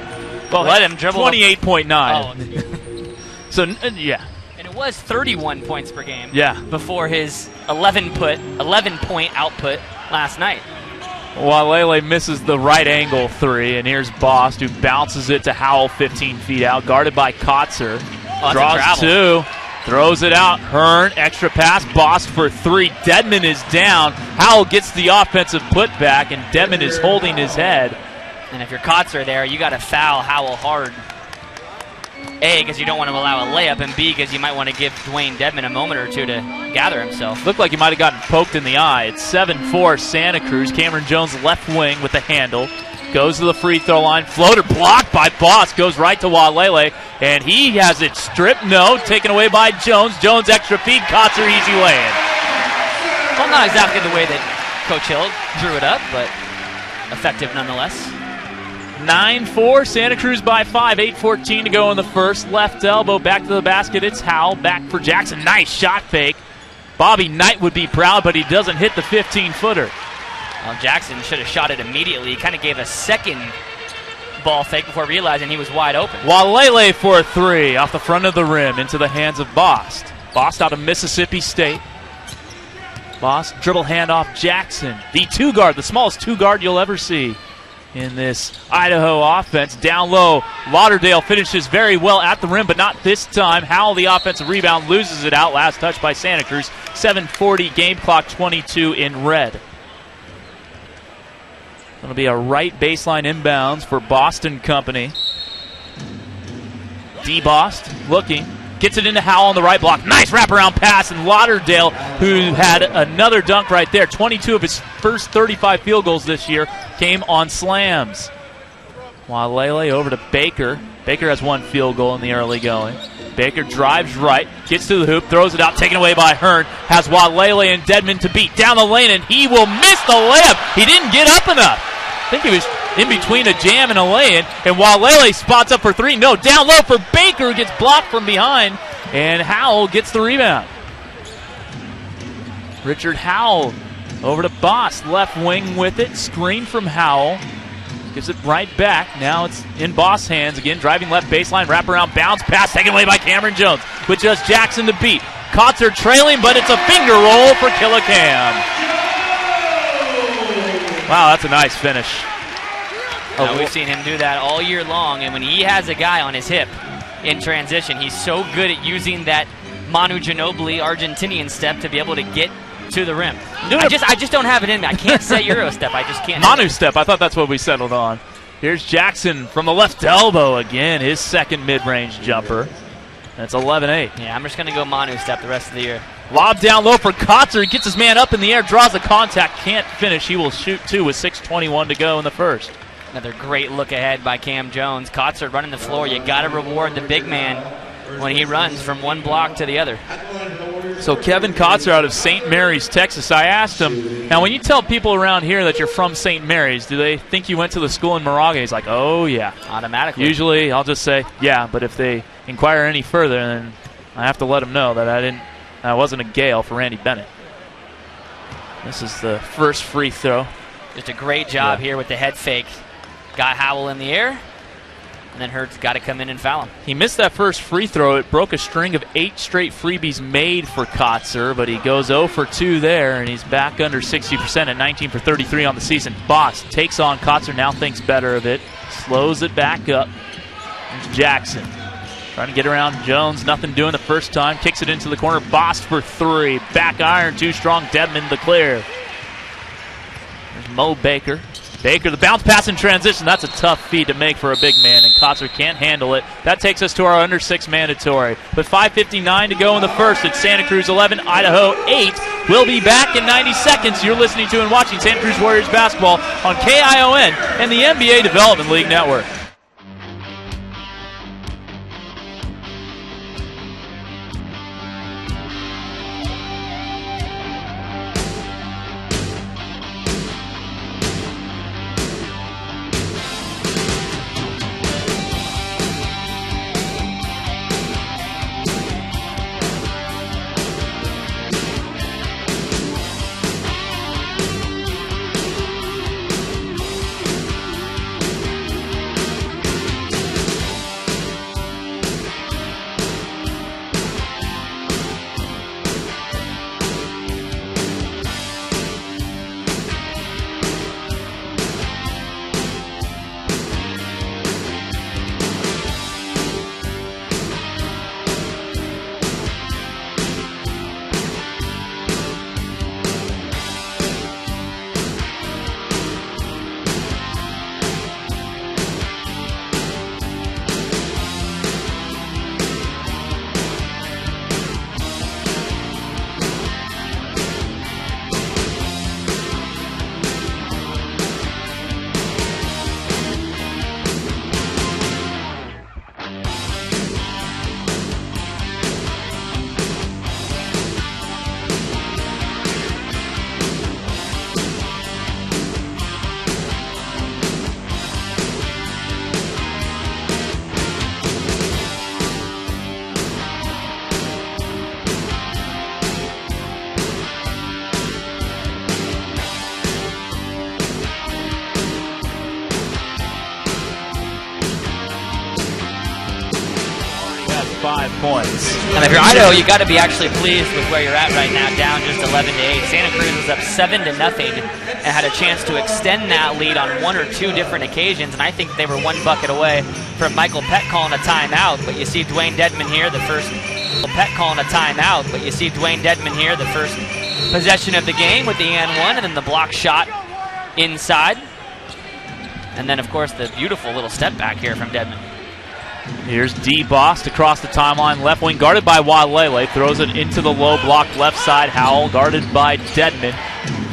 let him dribble. 28.9. So, yeah. And it was 31 points per game. Yeah. Before his 11-point output last night. Walele misses the right angle 3, and here's Bost, who bounces it to Howell 15 feet out, guarded by Kotzer. Draws 2, throws it out. Hearn, extra pass. Bost for 3. Dedmon is down. Howell gets the offensive putback, and Dedmon is holding his head. And if you're Kotzer there, you got to foul Howell hard. A, because you don't want to allow a layup, and B, because you might want to give Dwayne Dedmon a moment or two to gather himself. Looked like he might have gotten poked in the eye. It's 7-4 Santa Cruz. Cameron Jones left wing with the handle. Goes to the free throw line. Floater blocked by Boss. Goes right to Walele, and he has it stripped. No, taken away by Jones. Jones extra feed. Kotzer easy lay-in. Well, not exactly the way that Coach Hill drew it up, but effective nonetheless. 9-4, Santa Cruz by 5, 8:14 to go in the first. Left elbow, back to the basket. It's Howell, back for Jackson. Nice shot fake. Bobby Knight would be proud, but he doesn't hit the 15-footer. Well, Jackson should have shot it immediately. He kind of gave a second ball fake before realizing he was wide open. Walele for 3, off the front of the rim, into the hands of Bost. Bost out of Mississippi State. Bost, dribble handoff, Jackson. The 2-guard, the smallest 2-guard you'll ever see in this Idaho offense. Down low, Lauderdale finishes very well at the rim, but not this time. Howell, the offensive rebound, loses it out. Last touch by Santa Cruz. 7:40 game clock, 22 in red. Going to be a right baseline inbounds for Boston Company. D-Bost looking. Gets it into Howell on the right block. Nice wraparound pass, and Lauderdale, who had another dunk right there. 22 of his first 35 field goals this year came on slams. Walele over to Baker. Baker has one field goal in the early going. Baker drives right, gets to the hoop, throws it out, taken away by Hearn. Has Walele and Dedmon to beat down the lane, and he will miss the layup. He didn't get up enough. I think he was in between a jam and a lay-in, and Walele spots up for three. No, down low for Baker, who gets blocked from behind, and Howell gets the rebound. Richard Howell over to Boss, left wing with it, screen from Howell. Gives it right back. Now it's in Boss' hands again. Driving left baseline, wraparound, bounce, pass taken away by Cameron Jones. With just Jackson to beat. Kotzer trailing, but it's a finger roll for Killicam. Wow, that's a nice finish. We've seen him do that all year long, and when he has a guy on his hip in transition, he's so good at using that Manu Ginobili Argentinian step to be able to get to the rim. I just don't have it in me. I can't say Euro step. I just can't. Manu step. I thought that's what we settled on. Here's Jackson from the left elbow again. His second mid-range jumper. That's 11-8. Yeah, I'm just going to go Manu step the rest of the year. Lob down low for Kotzer. He gets his man up in the air, draws a contact, can't finish. He will shoot two with 6:21 to go in the first. Another great look ahead by Cam Jones. Kotzer running the floor. You got to reward the big man when he runs from one block to the other. So Kevin Kotzer out of St. Mary's, Texas. I asked him, now when you tell people around here that you're from St. Mary's, do they think you went to the school in Moraga? He's like, oh, yeah. Automatically. Usually I'll just say, yeah, but if they inquire any further, then I have to let them know that I wasn't a Gale for Randy Bennett. This is the first free throw. Just a great job here with the head fake. Got Howell in the air. And then Hurt's got to come in and foul him. He missed that first free throw. It broke a string of 8 straight freebies made for Kotzer, but he goes 0 for 2 there, and he's back under 60% at 19 for 33 on the season. Boss takes on Kotzer, now thinks better of it, slows it back up. There's Jackson trying to get around Jones. Nothing doing the first time. Kicks it into the corner. Boss for 3. Back iron, too strong. Dedmon the clear. There's Mo Baker. Baker, the bounce pass in transition. That's a tough feed to make for a big man, and Kotzer can't handle it. That takes us to our under 6 mandatory. But 5:59 to go in the first. It's Santa Cruz 11, Idaho 8. We'll be back in 90 seconds. You're listening to and watching Santa Cruz Warriors basketball on KION and the NBA Development League Network. Points. And if you're Idaho, you got to be actually pleased with where you're at right now, down just 11-8. Santa Cruz was up 7-0 and had a chance to extend that lead on 1 or 2 different occasions, and I think they were 1 bucket away from Michael Peck calling a timeout. But you see Dwayne Dedmon here, the first Pet calling a timeout, but you see Dwayne Dedman here, the first possession of the game with the and one, and then the block shot inside. And then, of course, the beautiful little step back here from Dedman. Here's D. Bost across the timeline, left wing, guarded by Walele. Throws it into the low block left side. Howell guarded by Dedman.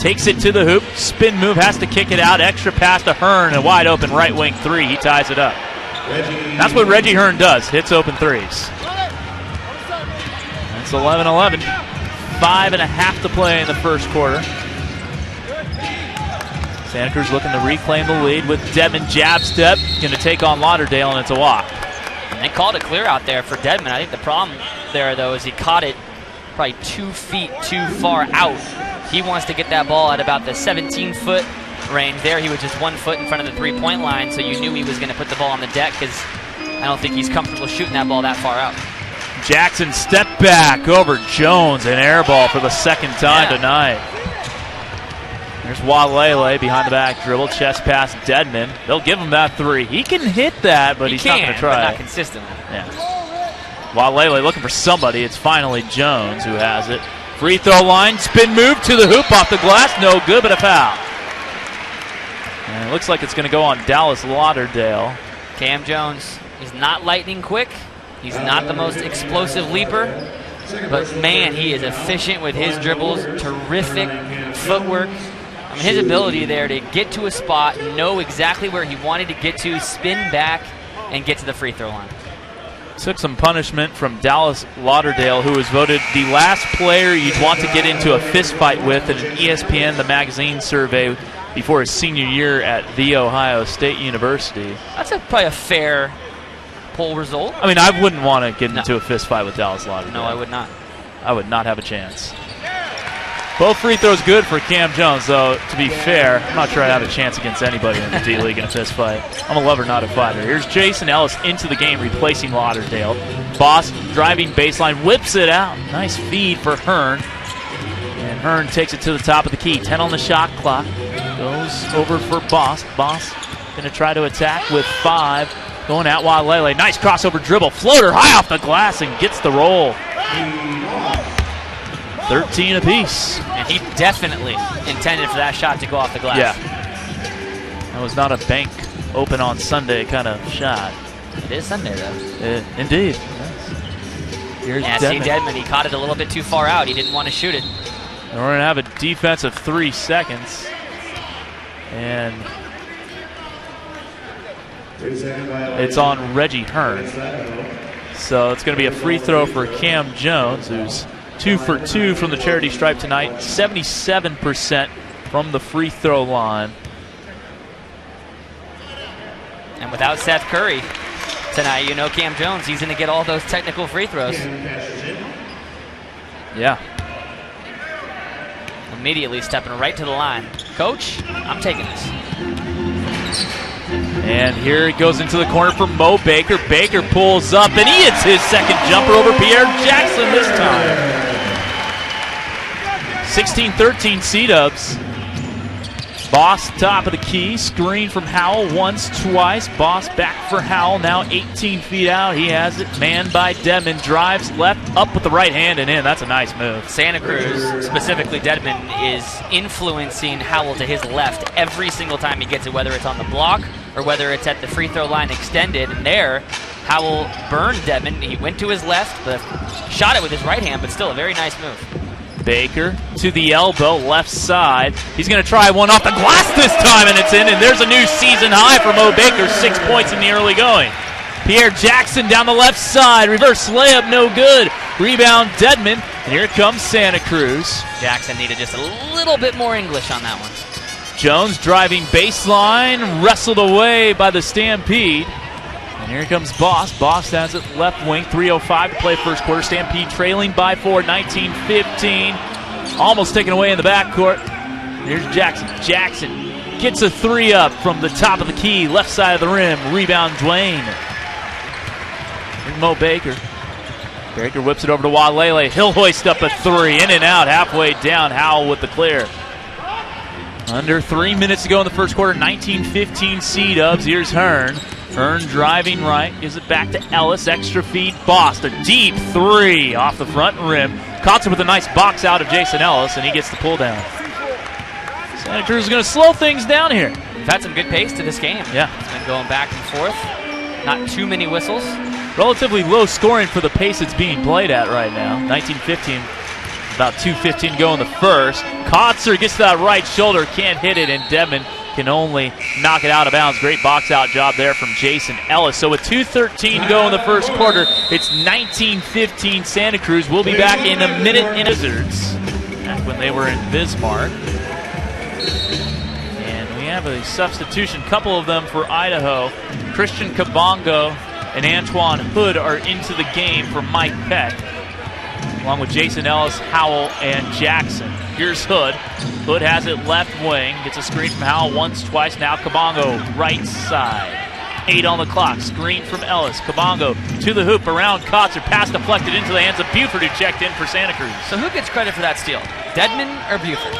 Takes it to the hoop. Spin move, has to kick it out. Extra pass to Hearn, a wide open right wing three. He ties it up. That's what Reggie Hearn does, hits open threes. That's 11-11. 5.5 to play in the first quarter. Santa Cruz looking to reclaim the lead with Dedman jab step. Going to take on Lauderdale, and it's a walk. And they called a clear out there for Dedman. I think the problem there, though, is he caught it probably 2 feet too far out. He wants to get that ball at about the 17-foot range. There he was just 1 foot in front of the three-point line, so you knew he was going to put the ball on the deck because I don't think he's comfortable shooting that ball that far out. Jackson step back over Jones, an air ball for the second time tonight. There's Walele behind the back dribble, chest pass Dedman. They'll give him that three. He can hit that, but he's not going to try. But not consistently. Yeah. Walele looking for somebody. It's finally Jones who has it. Free throw line, spin move to the hoop off the glass. No good, but a foul. And it looks like it's going to go on Dallas Lauderdale. Cam Jones, he's not lightning quick. He's not the most explosive leaper. But, man, he is efficient with his dribbles. Terrific footwork. I mean, his ability there to get to a spot, know exactly where he wanted to get to, spin back, and get to the free throw line. Took some punishment from Dallas Lauderdale, who was voted the last player you'd want to get into a fist fight with in an ESPN The Magazine survey before his senior year at The Ohio State University. That's probably a fair poll result. I mean, I wouldn't want to get into a fist fight with Dallas Lauderdale. No, I would not. I would not have a chance. Both free throws good for Cam Jones, though, to be fair, I'm not sure I'd have a chance against anybody in the D-League in a fist fight. I'm a lover, not a fighter. Here's Jason Ellis into the game, replacing Lauderdale. Boss driving baseline, whips it out. Nice feed for Hearn. And Hearn takes it to the top of the key. 10 on the shot clock. Goes over for Boss. Boss going to try to attack with 5. Going at Walele. Nice crossover dribble. Floater high off the glass and gets the roll. 13 apiece. And he definitely intended for that shot to go off the glass. Yeah. That was not a bank open on Sunday kind of shot. It is Sunday, though. Indeed. Here's see Dedman. He caught it a little bit too far out. He didn't want to shoot it. And we're going to have a defensive 3 seconds. And it's on Reggie Hearn. So it's going to be a free throw for Cam Jones, who's 2 for 2 from the charity stripe tonight. 77% from the free throw line. And without Seth Curry tonight, you know Cam Jones, he's going to get all those technical free throws. Yeah. Immediately stepping right to the line. Coach, I'm taking this. And here it goes into the corner for Mo Baker. Baker pulls up, and he hits his second jumper over Pierre Jackson this time. 16-13 C-Dubs. Boss top of the key. Screen from Howell once, twice. Boss back for Howell, now 18 feet out. He has it manned by Dedman. Drives left, up with the right hand and in. That's a nice move. Santa Cruz, specifically Dedman, is influencing Howell to his left every single time he gets it, whether it's on the block or whether it's at the free throw line extended. And there, Howell burned Dedman. He went to his left, but shot it with his right hand, but still a very nice move. Baker to the elbow, left side. He's going to try one off the glass this time, and it's in. And there's a new season high for Mo Baker, 6 points in the early going. Pierre Jackson down the left side. Reverse layup, no good. Rebound, Dedman. And here comes Santa Cruz. Jackson needed just a little bit more English on that one. Jones driving baseline, wrestled away by the Stampede. And here comes Boss. Boss has it left wing, 3:05 to play first quarter. Stampede trailing by 4, 19-15. Almost taken away in the backcourt. Here's Jackson. Jackson gets a 3 up from the top of the key, left side of the rim. Rebound, Dwayne. Here's Mo Baker. Baker whips it over to Walele. He'll hoist up a 3. In and out, halfway down. Howell with the clear. Under 3 minutes to go in the first quarter. 19-15 C-Dubs. Here's Hearn. Hearn driving right, gives it back to Ellis, extra feed, Boss, a deep three off the front rim. Kotzer with a nice box out of Jason Ellis, and he gets the pull down. Santa Cruz is going to slow things down here. We've had some good pace to this game. Yeah. It's been going back and forth. Not too many whistles. Relatively low scoring for the pace it's being played at right now. 19-15, about 2:15 to go in the first. Kotzer gets to that right shoulder, can't hit it, and Devin can only knock it out of bounds. Great box out job there from Jason Ellis. So with 2:13 to go in the first quarter, it's 19-15 Santa Cruz. We'll be back in a minute in Wizards, back when they were in Bismarck. And we have a substitution, couple of them for Idaho. Christian Kabongo and Antoine Hood are into the game for Mike Peck, along with Jason Ellis, Howell, and Jackson. Here's Hood. Hood has it left wing. Gets a screen from Howell once, twice. Now Kabongo, right side. 8 on the clock. Screen from Ellis. Kabongo to the hoop around Kotzer. Pass deflected into the hands of Buford, who checked in for Santa Cruz. So who gets credit for that steal? Dedman or Buford?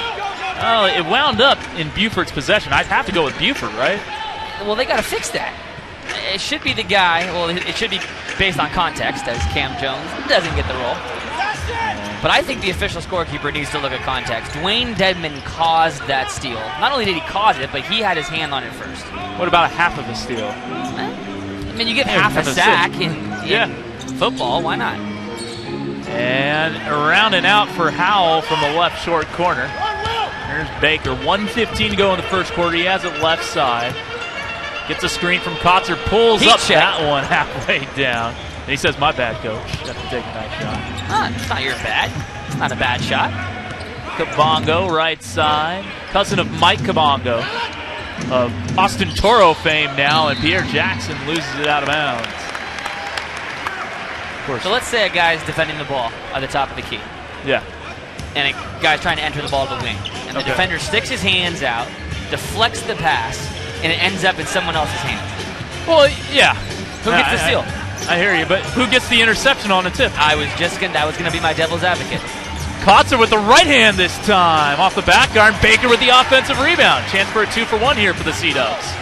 Oh, it wound up in Buford's possession. I'd have to go with Buford, right? Well, they got to fix that. It should be the guy, well, it should be based on context, as Cam Jones doesn't get the role. But I think the official scorekeeper needs to look at context. Dwayne Dedman caused that steal. Not only did he cause it, but he had his hand on it first. What about a half of a steal? I mean, you get half a sack in football. Why not? And around and out for Howell from the left short corner. Here's Baker. 1:15 to go in the first quarter. He has it left side. Gets a screen from Kotzer. Pulls up that one halfway down. And he says, my bad, coach. You have to take a nice shot. It's not your bad. It's not a bad shot. Kabongo, right side. Cousin of Mike Kabongo, of Austin Toro fame now, and Pierre Jackson loses it out of bounds. Of course. So let's say a guy's defending the ball at the top of the key. Yeah. And a guy's trying to enter the ball to the wing. And the defender sticks his hands out, deflects the pass, and it ends up in someone else's hands. Well, yeah. Who gets the steal? I hear you, but who gets the interception on the tip? That was gonna be my devil's advocate. Kotzer with the right hand this time. Off the back iron, Baker with the offensive rebound. Chance for a 2-for-1 here for the Sea-Dubs.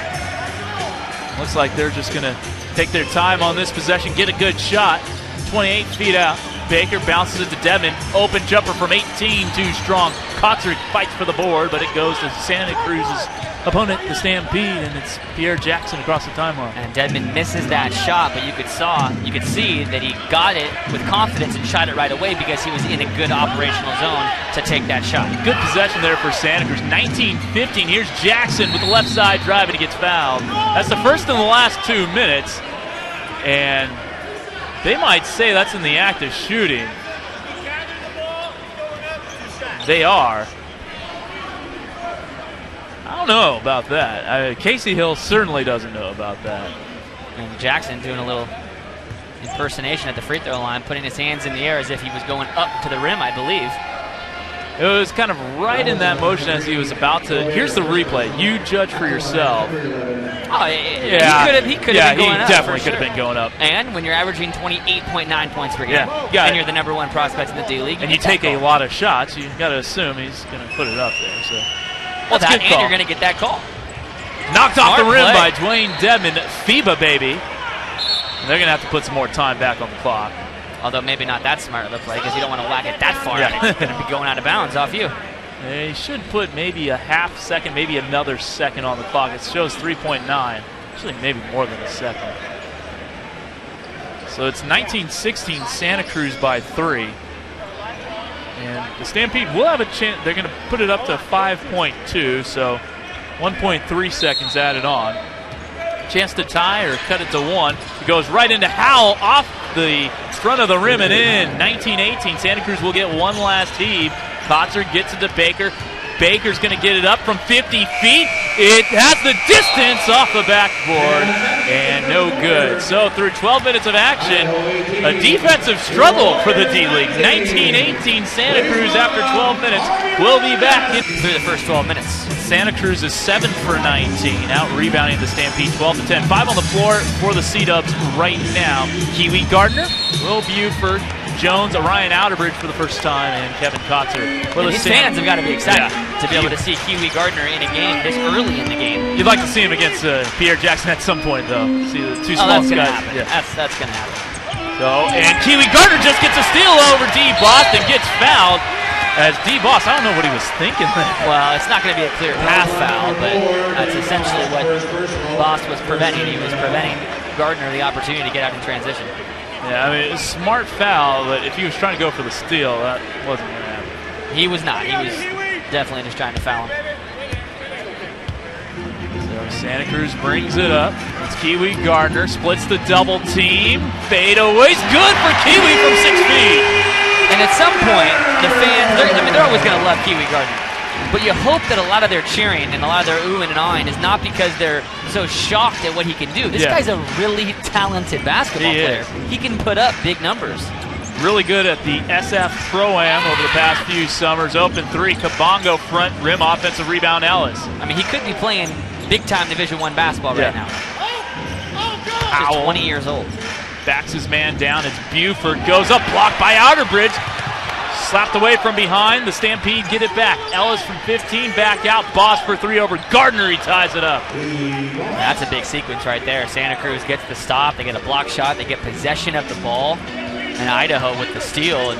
Looks like they're just gonna take their time on this possession, get a good shot. 28 feet out. Baker bounces it to Devin. Open jumper from 18, too strong. Kotzer fights for the board, but it goes to Santa Cruz's opponent, the Stampede, and it's Pierre Jackson across the timeline. And Dedman misses that shot, but you could see that he got it with confidence and shot it right away because he was in a good operational zone to take that shot. Good possession there for Santa Cruz. 19-15. Here's Jackson with the left side drive, and he gets fouled. That's the first in the last 2 minutes, and they might say that's in the act of shooting. They are. I don't know about that. Casey Hill certainly doesn't know about that. And Jackson doing a little impersonation at the free throw line, putting his hands in the air as if he was going up to the rim, I believe. It was kind of right in that motion as he was about to. Here's the replay. You judge for yourself. Oh, yeah. He could have been going up. He definitely could have been going up. And when you're averaging 28.9 points per game, and you're the #1 prospect in the D-League, and you take a lot of shots, you got to assume he's going to put it up there. So. Well, and you're going to get that call. Knocked off the rim by Dwayne Dedman, FIBA baby. And they're going to have to put some more time back on the clock. Although maybe not that smart of a play because you don't want to whack it that far out. It's going to be going out of bounds off you. They should put maybe a half second, maybe another second on the clock. It shows 3.9. Actually, maybe more than a second. So it's 19-16 Santa Cruz by 3. And the Stampede will have a chance. They're going to put it up to 5.2, so 1.3 seconds added on. Chance to tie or cut it to 1. It goes right into Howell off the front of the rim and in. 19-18. Santa Cruz will get one last heave. Kotzer gets it to Baker. Baker's going to get it up from 50 feet. It has the distance off the backboard and no good. So through 12 minutes of action, a defensive struggle for the D-League. 19-18 Santa Cruz after 12 minutes. We'll be back through the first 12 minutes. Santa Cruz is 7 for 19, out rebounding the Stampede 12 to 10. 5 on the floor for the Sea-Dubs right now. Kiwi Gardner, Will Buford, Jones, Orion Outerbridge for the first time, and Kevin Kotzer. And his fans have got to be excited to be able to see Kiwi Gardner in a game this early in the game. You'd like to see him against Pierre Jackson at some point, though. See the two small that's guys. Happen. Yeah. That's going to happen. So, and Kiwi Gardner just gets a steal over D. Boss and gets fouled. As D. Boss, I don't know what he was thinking there. Well, it's not going to be a clear path foul, but that's essentially what Boss was preventing. He was preventing Gardner the opportunity to get out in transition. Yeah, I mean, it's a smart foul, but if he was trying to go for the steal, that wasn't going to happen. He was not. He was definitely just trying to foul him. So Santa Cruz brings it up. It's Kiwi Gardner, splits the double team. Fadeaway's good for Kiwi from 6 feet. And at some point, the fans, they're always going to love Kiwi Gardner. But you hope that a lot of their cheering and a lot of their oohing and ahhing is not because they're so shocked at what he can do. This guy's a really talented basketball player. He can put up big numbers. Really good at the SF Pro-Am over the past few summers. Open three, Kabongo front rim, offensive rebound, Ellis. I mean, he could be playing big-time Division I basketball right now. He's 20 years old. Backs his man down. It's Buford. Goes up, blocked by Outerbridge. Slapped away from behind. The Stampede get it back. Ellis from 15, back out. Boss for 3 over Gardner. He ties it up. That's a big sequence right there. Santa Cruz gets the stop. They get a block shot. They get possession of the ball. And Idaho with the steal. And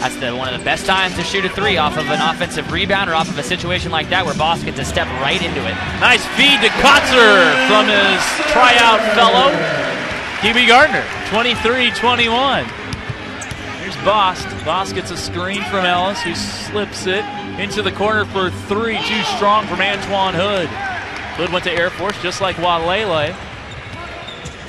that's one of the best times to shoot a 3 off of an offensive rebound or off of a situation like that where Boss gets to step right into it. Nice feed to Kotzer from his tryout fellow. Kiwi Gardner, 23-21. Here's Boss. Boss gets a screen from Ellis, who slips it into the corner for 3. Too strong from Antoine Hood. Hood went to Air Force just like Walele.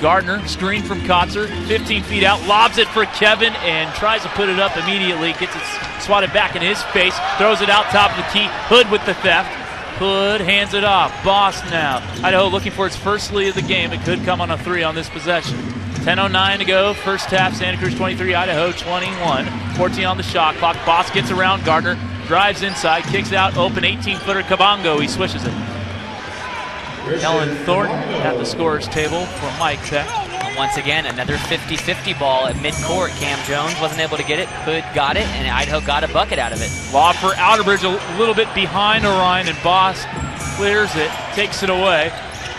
Gardner, screen from Kotzer, 15 feet out, lobs it for Kevin and tries to put it up immediately. Gets it swatted back in his face, throws it out top of the key. Hood with the theft. Hood hands it off. Boss now. Idaho looking for its first lead of the game. It could come on a 3 on this possession. 10:09 to go. First half. Santa Cruz 23, Idaho 21. 14 on the shot clock. Boss gets around Gardner. Drives inside. Kicks out. Open 18-footer Kabongo. He swishes it. Kellen Thornton at the scorer's table for Mike Tech. Once again, another 50-50 ball at midcourt. Cam Jones wasn't able to get it. Hood got it, and Idaho got a bucket out of it. Lob for Outerbridge, a little bit behind Orion, and Boss clears it, takes it away.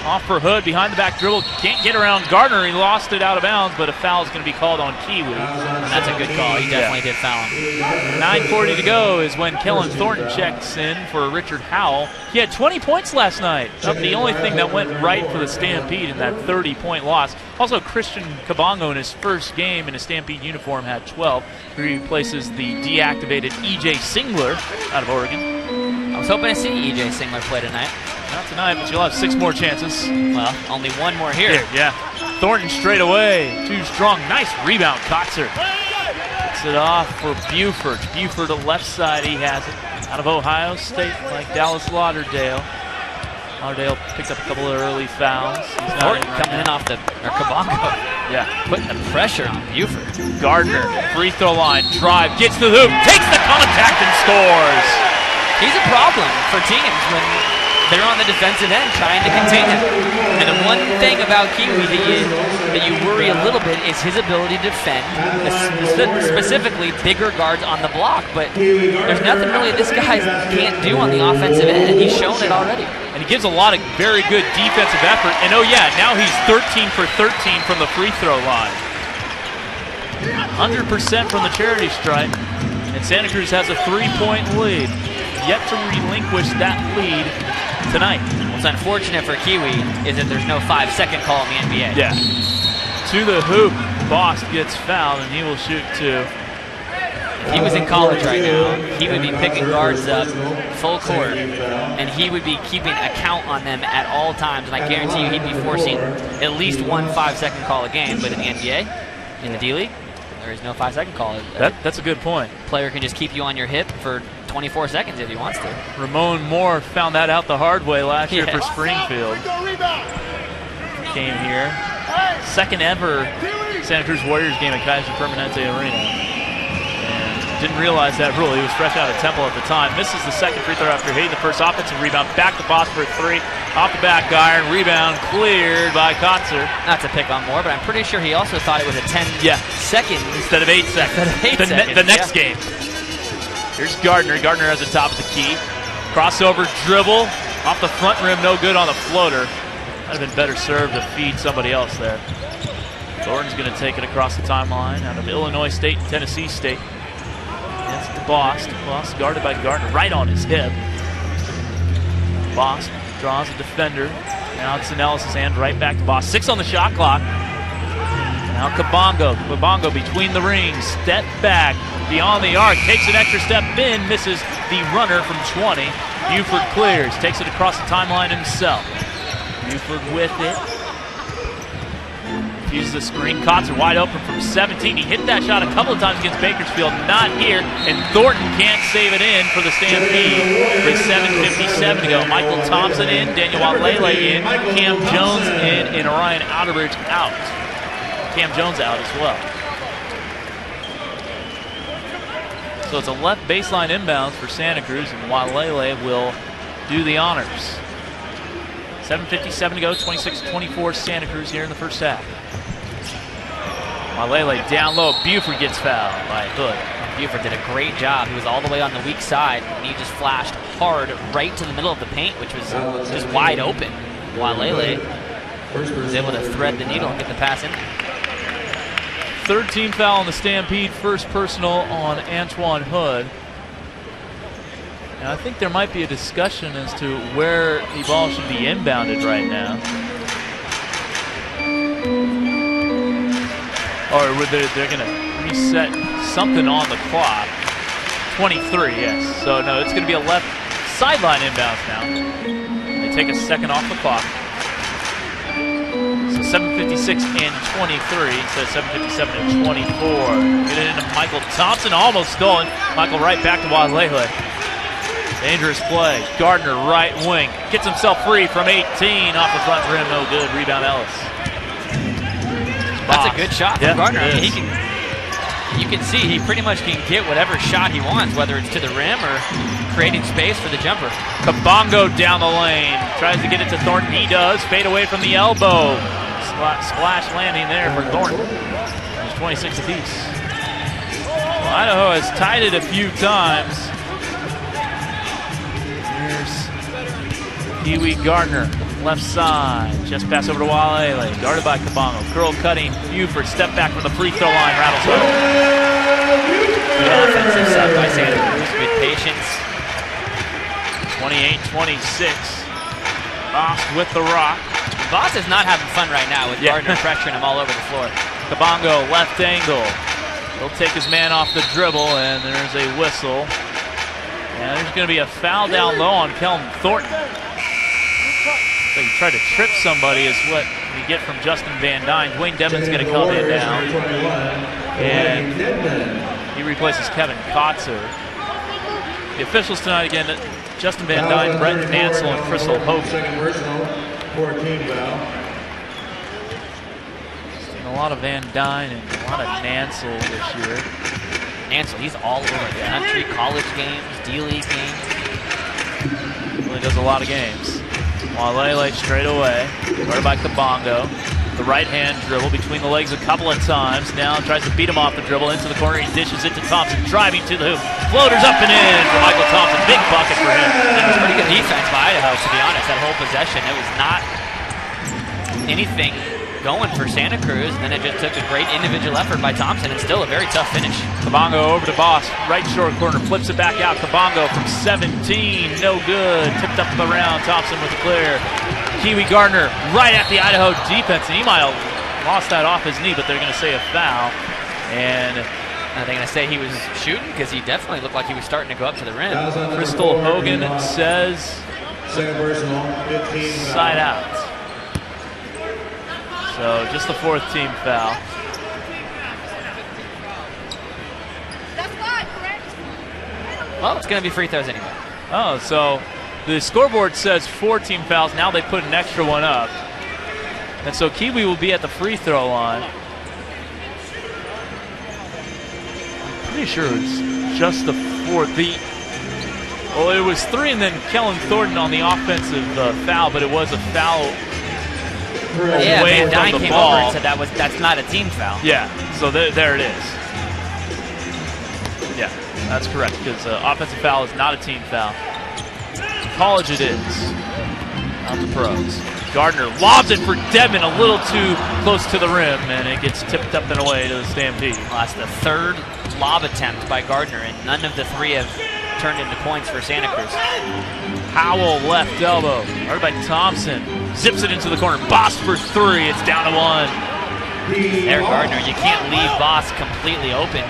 Off for Hood, behind the back dribble. Can't get around Gardner. He lost it out of bounds, but a foul is going to be called on Kiwi. And that's a good call. He definitely did foul him. 9:40 to go is when Kellen Thornton checks in for Richard Howell. He had 20 points last night. The only thing that went right for the Stampede in that 30-point loss. Also, Christian Kabongo in his first game in a Stampede uniform had 12. He replaces the deactivated E.J. Singler out of Oregon. I was hoping to see E.J. Singler play tonight. Not tonight, but you'll have 6 more chances. Well, only 1 more here. Yeah. Thornton straight away. Too strong. Nice rebound, Kotzer. Gets it off for Buford. Buford to left side. He has it. Out of Ohio State, like Dallas Lauderdale. Lauderdale picked up a couple of early fouls. Thornton coming in off the Kabongo. Yeah. Putting the pressure on Buford. Gardner, free throw line, drive, gets to the hoop, takes the contact and scores. He's a problem for teams when they're on the defensive end trying to contain him. And the one thing about Kiwi that you worry a little bit is his ability to defend, specifically bigger guards on the block. But there's nothing really this guy can't do on the offensive end, and he's shown it already. And he gives a lot of very good defensive effort. And now he's 13 for 13 from the free throw line. 100% from the charity stripe. And Santa Cruz has a 3-point lead. Yet to relinquish that lead tonight. What's unfortunate for Kiwi is that there's no 5-second call in the NBA. Yeah. To the hoop, Boss gets fouled, and he will shoot 2. If he was in college right now, he would be picking guards up full court, and he would be keeping a count on them at all times, and I guarantee you he'd be forcing at least 1 5-second call a game. But in the NBA, in the D-League, there is no 5-second call. That's a good point. Player can just keep you on your hip for 24 seconds if he wants to. Ramon Moore found that out the hard way last year for Springfield. Came here. Second ever Santa Cruz Warriors game at Kaiser Permanente Arena. And Didn't realize that rule. He was fresh out of Temple at the time. Misses the second free throw after hitting the first offensive rebound. Back to Boss for a 3. Off the back iron. Rebound cleared by Kotzer. Not to pick on more, but I'm pretty sure he also thought it was a 10 second instead of 8 seconds. The next game. Here's Gardner. Gardner has the top of the key. Crossover dribble. Off the front rim, no good on the floater. Might have been better served to feed somebody else there. Thornton's going to take it across the timeline out of Illinois State and Tennessee State. It's the Boss. Boss guarded by Gardner right on his hip. Boss draws a defender. Now it's Nellis' hand right back to Boss. 6 on the shot clock. Now Kabongo. Kabongo between the rings. Step back beyond the arc. Takes an extra step in. Misses the runner from 20. Buford clears. Takes it across the timeline himself. Buford with it. Uses the screen. Kotzer wide open from 17. He hit that shot a couple of times against Bakersfield. Not here. And Thornton can't save it in for the Stampede with 7:57 to go. Michael Thompson in. Daniel Walele in. Cam Jones in. And Orion Outerbridge out. Cam Jones out as well. So it's a left baseline inbounds for Santa Cruz, and Walele will do the honors. 7:57 to go, 26-24 Santa Cruz here in the first half. Walele down low, Buford gets fouled by Hood. Buford did a great job. He was all the way on the weak side, and he just flashed hard right to the middle of the paint, which was just wide open. Walele was able to thread the needle and get the pass in. Third team foul on the Stampede, first personal on Antoine Hood. And I think there might be a discussion as to where the ball should be inbounded right now. Or they're going to reset something on the clock. 23, yes. So no, it's going to be a left sideline inbounds now. They take a second off the clock. So 7:56 and 23 instead of 7:57 and 24. Get it into Michael Thompson, almost stolen. Michael right back to Walele. Dangerous play. Gardner right wing. Gets himself free from 18 off the front rim. No good. Rebound Ellis. That's a good shot from Gardner. I mean, you can see he pretty much can get whatever shot he wants, whether it's to the rim or creating space for the jumper. Kabongo down the lane. Tries to get it to Thornton. He does. Fade away from the elbow. Splash landing there for Thornton. There's 26 apiece. Well, Idaho has tied it a few times. Here's Pee-wee Gardner, left side. Just pass over to Walele, guarded by Kabongo. Curl cutting, Buford, step back from the free throw line, rattles home. Good offensive sub by Santa Cruz, good patience. 28-26. Boss with the rock. Boss is not having fun right now with Gardner pressuring him all over the floor. Kabongo, left angle. He'll take his man off the dribble, and there's a whistle. And there's going to be a foul down low on Kelton Thornton. So he tried to trip somebody is what we get from Justin Van Dyne. Dwayne Dedman's going to come in now. And he replaces Kevin Kotzer. The officials tonight again, Justin Van Dyne, Brett Mansell, and Crystal Hogan. Second personal, 14 foul. Seen a lot of Van Dyne and a lot of Mansell this year. Mansell, he's all over the country, college games, D-League games. Really does a lot of games. Walele straight away, guarded by Kabongo. The right hand dribble between the legs a couple of times. Now tries to beat him off the dribble into the corner. He dishes it to Thompson, driving to the hoop. Floaters up and in for Michael Thompson. Big bucket for him. It was pretty good defense by Idaho, to be honest. That whole possession, it was not anything going for Santa Cruz. And then it just took a great individual effort by Thompson and still a very tough finish. Kabongo over to Boss. Right short corner, flips it back out. Kabongo from 17, no good. Tipped up the round. Thompson with the clear. Kiwi Gardner right at the Idaho defense, and he might have lost that off his knee, but they're going to say a foul. And are they going to say he was shooting? Because he definitely looked like he was starting to go up to the rim. Crystal Hogan says Second personal, 15 side out. So just the fourth team foul. Well, it's going to be free throws anyway. Oh, so the scoreboard says 4 team fouls. Now they put an extra one up. And so Kiwi will be at the free throw line. I'm pretty sure it's just the fourth. Well, it was 3, and then Kellen Thornton on the offensive foul, but it was a foul away Van Dyne from the came ball. over and said that's not a team foul. Yeah, so there it is. Yeah, that's correct, because offensive foul is not a team foul. College it is. Not the pros. Gardner lobs it for Devin a little too close to the rim, and it gets tipped up and away to the Stampede. Well, that's the third lob attempt by Gardner, and none of the 3 have turned into points for Santa Cruz. Howell left elbow, guarded by Thompson. Zips it into the corner. Boss for 3. It's down to 1. There, Gardner, you can't leave Boss completely open.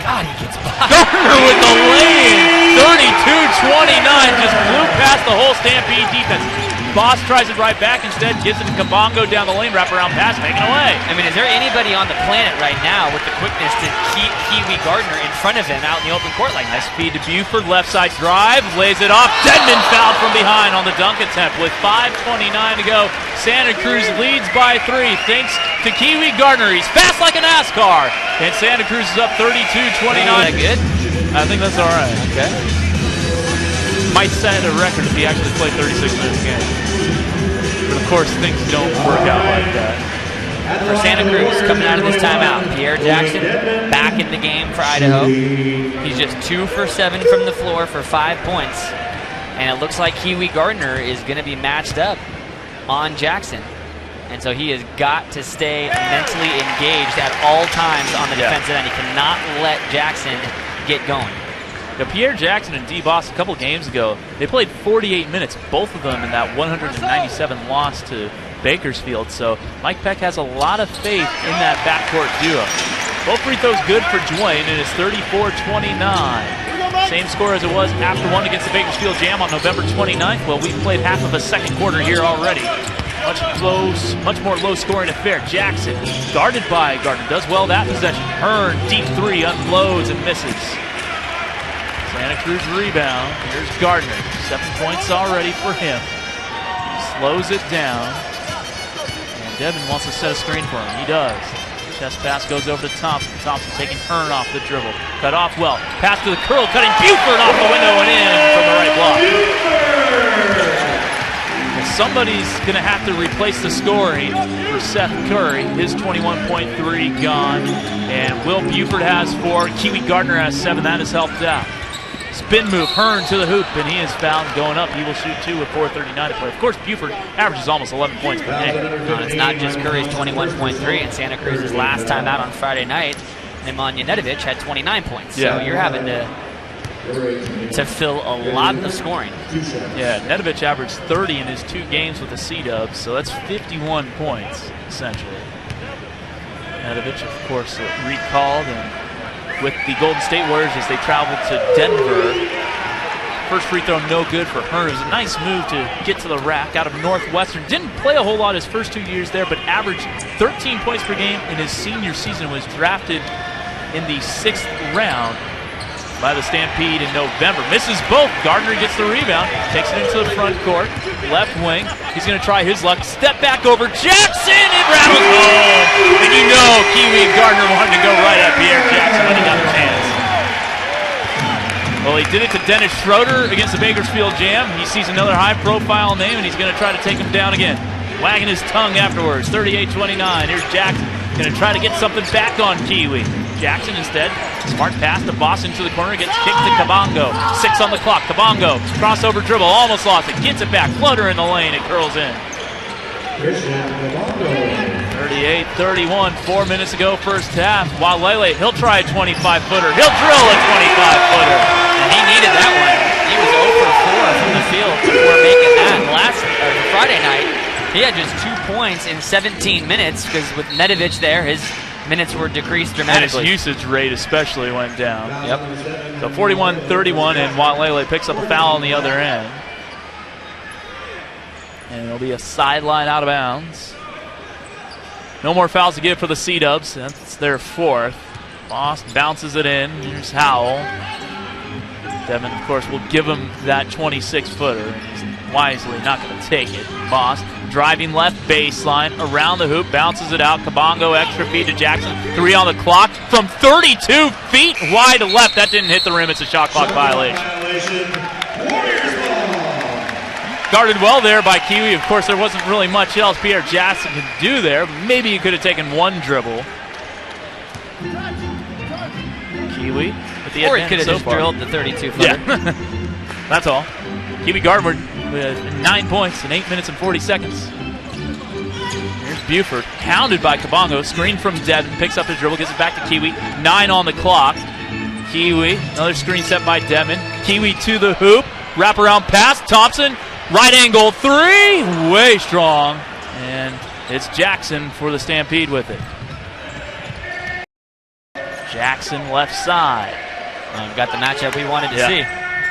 God, he gets by. Gardner with the lane. 32-29. Just blew past the whole Stampede defense. Boss tries it right back instead, gives it to Kabongo down the lane, wraparound pass, taken away. I mean, is there anybody on the planet right now with the quickness to keep Kiwi Gardner in front of him out in the open court like that? Nice feed to Buford, left side drive, lays it off. Dedman fouled from behind on the dunk attempt with 5:29 to go. Santa Cruz leads by 3 thanks to Kiwi Gardner. He's fast like a NASCAR. And Santa Cruz is up 32-29. Is that good? I think that's all right. Okay. Might set a record if he actually played 36 minutes a game. But of course, things don't work out like that. For Santa Cruz, coming out of this timeout, Pierre Jackson back in the game for Idaho. He's just 2 for 7 from the floor for 5 points. And it looks like Kiwi Gardner is going to be matched up on Jackson. And so he has got to stay mentally engaged at all times on the defensive end. He cannot let Jackson get going. Now, Pierre Jackson and D. Boss a couple games ago, they played 48 minutes, both of them in that 197 loss to Bakersfield. So Mike Peck has a lot of faith in that backcourt duo. Both free throws good for Dwayne, and it's 34-29. Same score as it was after one against the Bakersfield Jam on November 29th. Well, we've played half of a second quarter here already. Much more low-scoring affair. Jackson, guarded by Gardner, does well that possession. Hearn, deep 3, unloads and misses. Santa Cruz rebound. Here's Gardner. 7 points already for him. Slows it down. And Devin wants to set a screen for him. He does. Chest pass goes over to Thompson. Thompson taking Hearn off the dribble. Cut off well. Pass to the curl, cutting Buford off the window and in from the right block. And somebody's going to have to replace the scoring for Seth Curry. His 21.3 gone. And Will Buford has 4. Kiwi Gardner has 7. That has helped out. Spin move, Hearn to the hoop, and he is fouled going up. He will shoot 2 with 4:39 to play. Of course, Buford averages almost 11 points per game. It's not just Curry's 21.3 and Santa Cruz's last time out on Friday night. Nemanja Nedovic had 29 points. So you're having to fill a lot of scoring. Yeah, Nedovic averaged 30 in his 2 games with the C-Dubs, so that's 51 points, essentially. Nedovic, of course, recalled and with the Golden State Warriors as they traveled to Denver. First free throw no good for Hearn. It was a nice move to get to the rack out of Northwestern. Didn't play a whole lot his first 2 years there, but averaged 13 points per game in his senior season. Was drafted in the 6th round by the Stampede in November. Misses both. Gardner gets the rebound, takes it into the front court, left wing. He's going to try his luck. Step back over Jackson. It rattles home. And you know Kiwi and Gardner wanted to go right at Pierre Jackson when he got a chance. Well, he did it to Dennis Schroeder against the Bakersfield Jam. He sees another high-profile name, and he's going to try to take him down again. Wagging his tongue afterwards. 38-29. Here's Jackson. Going to try to get something back on Kiwi. Jackson instead, smart pass to Boston to the corner, gets kicked to Kabongo. 6 on the clock. Kabongo, crossover dribble, almost lost it, gets it back, flutter in the lane, it curls in. 38-31, 4 minutes ago, first half. Walele, he'll try a 25-footer. He'll drill a 25-footer. And he needed that one. He was 0 for 4 from the field before making that. Friday night, he had just 2 points in 17 minutes because with Nedovic there, his minutes were decreased dramatically. And his usage rate especially went down. Yep. So 41-31, and Walele picks up a foul on the other end. And it'll be a sideline out of bounds. No more fouls to give for the C-Dubs. That's their 4th. Moss bounces it in. Here's Howell. Devin, of course, will give him that 26-footer. He's wisely, not going to take it. Boss driving left baseline, around the hoop, bounces it out. Kabongo extra feed to Jackson. 3 on the clock from 32 feet wide left. That didn't hit the rim. It's a shot clock violation. Guarded well there by Kiwi. Of course, there wasn't really much else Pierre Jackson could do there. Maybe he could have taken one dribble. Kiwi with the or he could have so just far. drilled the 32-footer. Yeah, that's all. Kiwi Gardner with 9 points in 8 minutes and 40 seconds. Here's Buford, hounded by Kabongo. Screen from Devin, picks up his dribble, gives it back to Kiwi. 9 on the clock. Kiwi, another screen set by Devin. Kiwi to the hoop, wraparound pass. Thompson, right angle 3, way strong. And it's Jackson for the Stampede with it. Jackson left side. Got the matchup we wanted to see.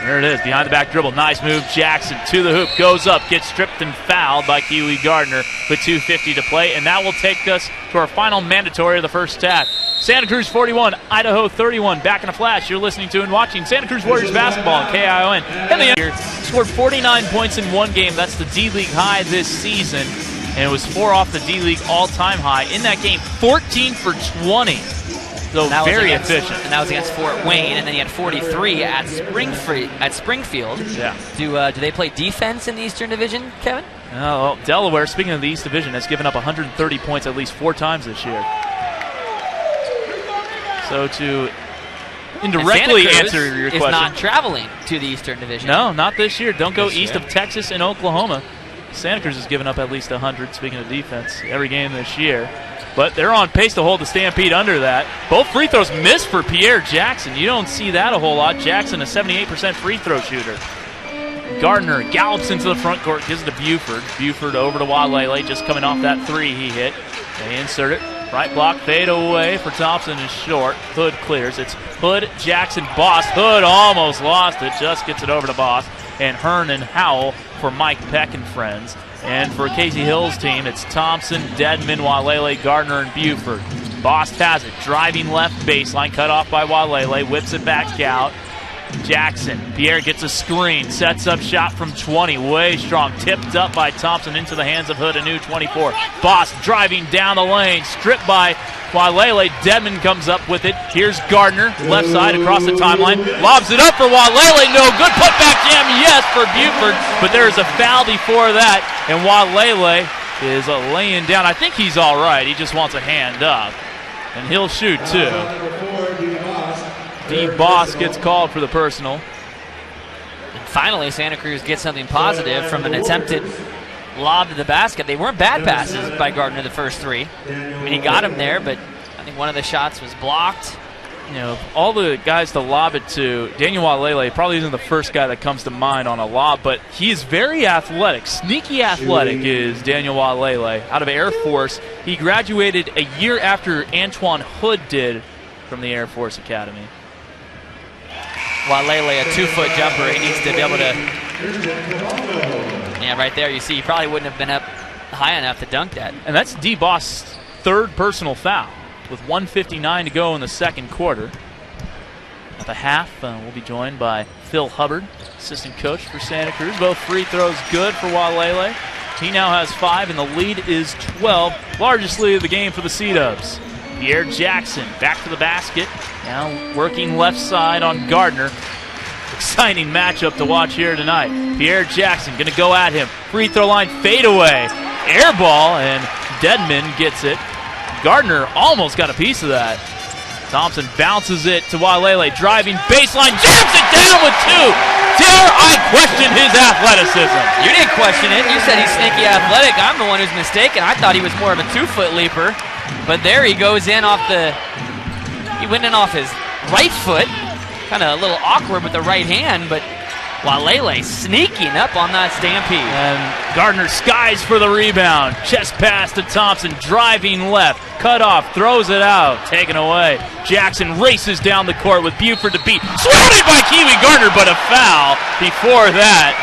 There it is, behind the back dribble. Nice move. Jackson to the hoop, goes up, gets stripped and fouled by Kiwi Gardner with 2:50 to play. And that will take us to our final mandatory of the first half. Santa Cruz 41, Idaho 31. Back in a flash, you're listening to and watching Santa Cruz Warriors basketball on KION. And the scored 49 points in one game. That's the D-League high this season. And it was 4 off the D-League all-time high. In that game, 14 for 20. So very efficient. And that was against Fort Wayne, and then he had 43 at Springfield. Yeah. Do they play defense in the Eastern Division, Kevin? Well, Delaware, speaking of the East Division, has given up 130 points at least 4 times this year. So to indirectly answer your question, is not traveling to the Eastern Division. No, not this year. Don't go east of Texas and Oklahoma. Santa Cruz has given up at least 100, speaking of defense, every game this year. But they're on pace to hold the Stampede under that. Both free throws missed for Pierre Jackson. You don't see that a whole lot. Jackson, a 78% free throw shooter. Gardner gallops into the front court, gives it to Buford. Buford over to Walele, just coming off that 3 he hit. They insert it. Right block, fade away for Thompson is short. Hood clears. It's Hood, Jackson, Boss. Hood almost lost it, just gets it over to Boss. And Hearn and Howell for Mike Peck and friends. And for Casey Hill's team, it's Thompson, Dedman, Walele, Gardner, and Buford. Boss has it, driving left baseline, cut off by Walele, whips it back out. Jackson, Pierre gets a screen, sets up shot from 20, way strong, tipped up by Thompson into the hands of Hood, a new 24. Boss driving down the lane, stripped by Walele. Dedman comes up with it. Here's Gardner, left side across the timeline, lobs it up for Walele. No good, putback jam, yes, for Buford, but there's a foul before that, and Walele is laying down. I think he's all right. He just wants a hand up, and he'll shoot too. D. Boss gets called for the personal. And finally, Santa Cruz gets something positive from an attempted lob to the basket. They weren't bad passes by Gardner the first 3. I mean, he got him there, but I think one of the shots was blocked. You know, all the guys to lob it to, Daniel Walele probably isn't the first guy that comes to mind on a lob, but he is very athletic. Sneaky athletic is Daniel Walele out of Air Force. He graduated a year after Antoine Hood did from the Air Force Academy. Walele, a 2-foot jumper, he needs to be able to. Yeah, right there, you see, he probably wouldn't have been up high enough to dunk that. And that's D. Boss' 3rd personal foul with 1:59 to go in the second quarter. At the half, we'll be joined by Phil Hubbard, assistant coach for Santa Cruz. Both free throws good for Walele. He now has 5, and the lead is 12. Largest lead of the game for the C-Dubs. Pierre Jackson back to the basket. Now working left side on Gardner. Exciting matchup to watch here tonight. Pierre Jackson going to go at him. Free throw line fade away. Air ball, and Dedman gets it. Gardner almost got a piece of that. Thompson bounces it to Walele. Driving baseline. Jams it down with 2. Dare I question his athleticism? You didn't question it. You said he's sneaky athletic. I'm the one who's mistaken. I thought he was more of a 2-foot leaper. But there he goes in off he went in off his right foot. Kind of a little awkward with the right hand, but Walele sneaking up on that Stampede. And Gardner skies for the rebound. Chest pass to Thompson, driving left. Cut off, throws it out, taken away. Jackson races down the court with Buford to beat. Swatted by Kiwi Gardner, but a foul before that.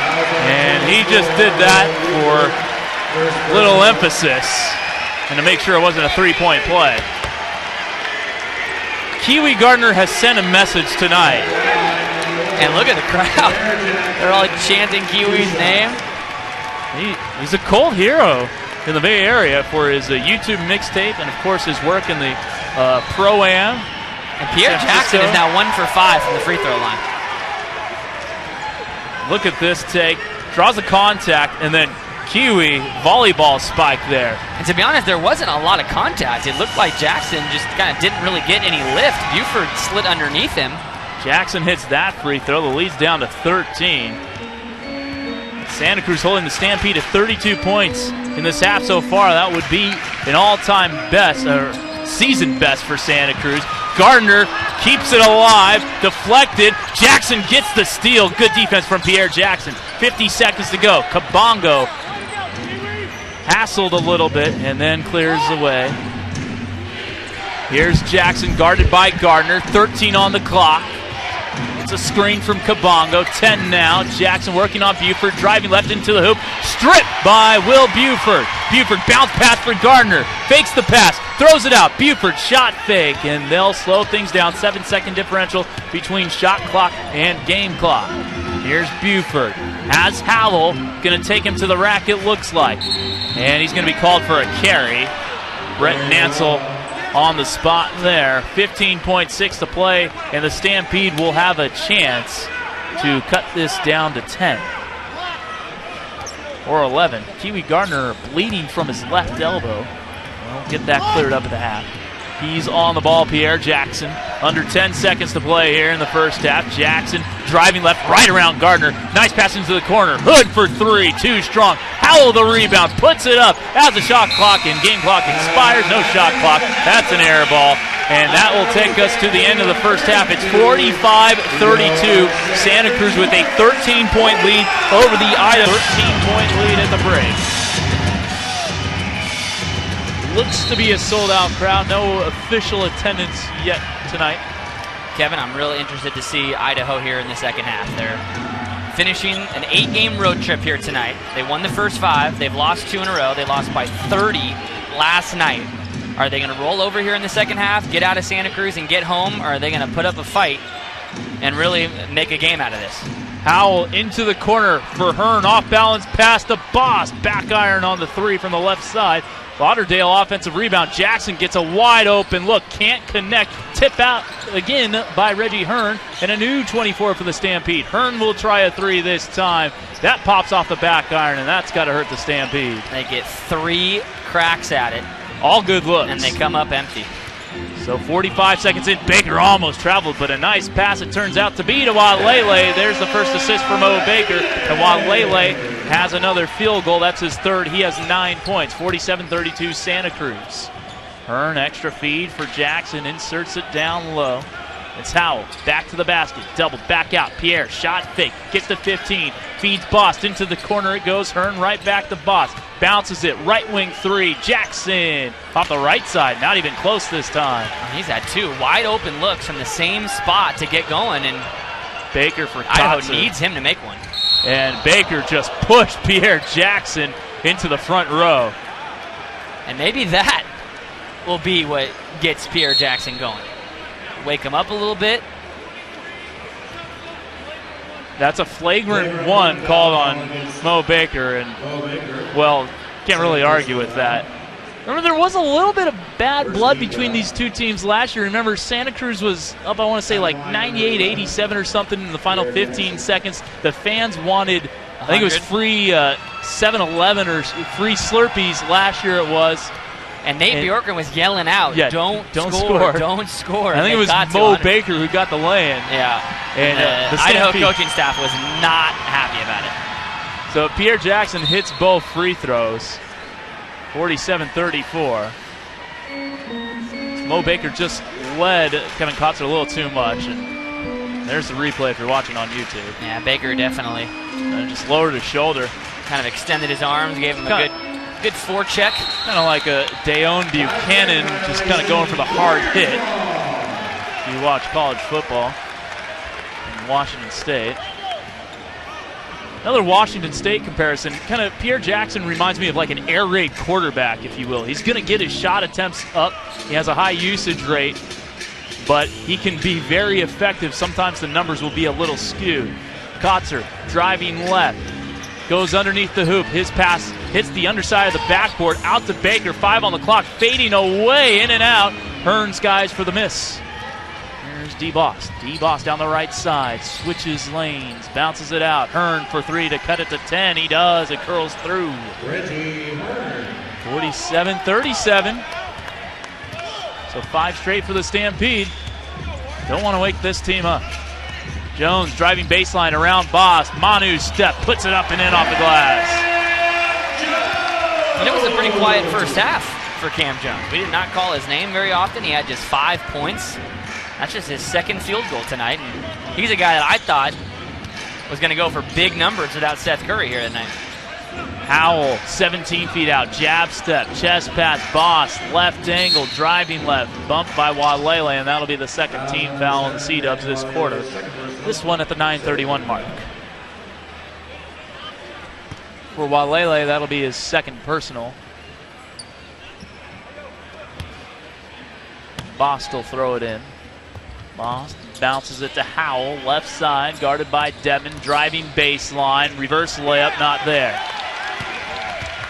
And he just did that for little emphasis and to make sure it wasn't a 3-point play. Kiwi Gardner has sent a message tonight. And look at the crowd. They're all chanting Kiwi's name. He's a cult hero in the Bay Area for his YouTube mixtape and, of course, his work in the Pro-Am. And Pierre Jackson is now 1 for 5 from the free throw line. Look at this take. Draws a contact, and then Kiwi volleyball spike there. And to be honest, there wasn't a lot of contact. It looked like Jackson just kind of didn't really get any lift. Buford slid underneath him. Jackson hits that free throw. The lead's down to 13. Santa Cruz holding the Stampede at 32 points in this half so far. That would be an all-time best, or season best for Santa Cruz. Gardner keeps it alive, deflected. Jackson gets the steal. Good defense from Pierre Jackson. 50 seconds to go. Kabongo hassled a little bit and then clears away. Here's Jackson guarded by Gardner. 13 on the clock. It's a screen from Kabongo. 10 now. Jackson working on Buford, driving left into the hoop. Stripped by Will Buford. Buford bounce pass for Gardner. Fakes the pass. Throws it out. Buford shot fake, and they'll slow things down. 7-second differential between shot clock and game clock. Here's Buford. Has Howell. Going to take him to the rack, it looks like. And he's going to be called for a carry. Brett Nansel on the spot there. 15.6 to play, and the Stampede will have a chance to cut this down to 10 or 11. Kiwi Gardner bleeding from his left elbow. We'll get that cleared up at the half. He's on the ball, Pierre Jackson. Under 10 seconds to play here in the first half. Jackson driving left, right around Gardner. Nice pass into the corner. Hood for three, too strong. Howell the rebound, puts it up as the shot clock and game clock expires. No shot clock. That's an error ball. And that will take us to the end of the first half. It's 45-32. Santa Cruz with a 13-point lead over the Idaho. 13-point lead at the break. Looks to be a sold-out crowd. No official attendance yet tonight. Kevin, I'm really interested to see Idaho here in the second half. They're finishing an 8-game road trip here tonight. They won the first 5. They've lost 2 in a row. They lost by 30 last night. Are they going to roll over here in the second half, get out of Santa Cruz and get home, or are they going to put up a fight and really make a game out of this? Howell into the corner for Hearn. Off-balance pass to Boss. Back iron on the 3 from the left side. Lauderdale offensive rebound. Jackson gets a wide open look. Can't connect. Tip out again by Reggie Hearn. And a new 24 for the Stampede. Hearn will try a 3 this time. That pops off the back iron, and that's got to hurt the Stampede. They get 3 cracks at it. All good looks. And they come up empty. So 45 seconds in, Baker almost traveled, but a nice pass it turns out to be to Walele. There's the first assist for Mo Baker, and Walele has another field goal. That's his 3rd. He has 9 points. 47-32 Santa Cruz. Hearn extra feed for Jackson, inserts it down low. It's Howell, back to the basket, doubled, back out. Pierre, shot fake, gets to 15, feeds Bost into the corner it goes. Hearn right back to Bost, bounces it, right wing 3, Jackson off the right side, not even close this time. He's had 2 wide open looks from the same spot to get going, and Baker for Idaho needs him to make one. And Baker just pushed Pierre Jackson into the front row. And maybe that will be what gets Pierre Jackson going. Wake him up a little bit. That's a flagrant 1 called on Mo Baker, and, well, can't really argue with that. Remember, there was a little bit of bad blood between these two teams last year. Remember, Santa Cruz was up, I want to say, like 98-87 or something in the final 15 seconds. The fans wanted, I think it was free 7-Eleven or free Slurpees last year it was. And Nate Bjorken was yelling out, don't score, don't score. I think it was Mo Baker who got the lay-in. Yeah. And the Idaho coaching staff was not happy about it. So Pierre Jackson hits both free throws. 47-34. Mo Baker just led Kevin Kotzer a little too much. And there's the replay if you're watching on YouTube. Yeah, Baker definitely. And just lowered his shoulder. Kind of extended his arms, gave him a good forecheck. Kind of like a Dayon Buchanan, just kind of going for the hard hit. If you watch college football in Washington State. Another Washington State comparison. Kind of Pierre Jackson reminds me of like an air raid quarterback, if you will. He's going to get his shot attempts up. He has a high usage rate, but he can be very effective. Sometimes the numbers will be a little skewed. Kotzer driving left. goes underneath the hoop. His pass hits the underside of the backboard, out to Baker. 5 on the clock, fading away, in and out. Hearn skies for the miss. Here's D-Boss. D-Boss down the right side, switches lanes, bounces it out. Hearn for 3 to cut it to 10. He does. It curls through. Reggie Hearn. 47-37. So 5 straight for the Stampede. Don't want to wake this team up. Jones driving baseline around Boss. Manu's step, puts it up and in off the glass. And it was a pretty quiet first half for Cam Jones. We did not call his name very often. He had just 5 points. That's just his second field goal tonight. And he's a guy that I thought was going to go for big numbers without Seth Curry here tonight. Howell, 17 feet out, jab step, chest pass, Boss, left angle, driving left, bumped by Walele, and that'll be the second team foul on the C-Dubs this quarter. This one at the 9:31 mark. For Walele, that'll be his second personal. Boss will throw it in. Boss bounces it to Howell, left side, guarded by Devin, driving baseline, reverse layup, not there.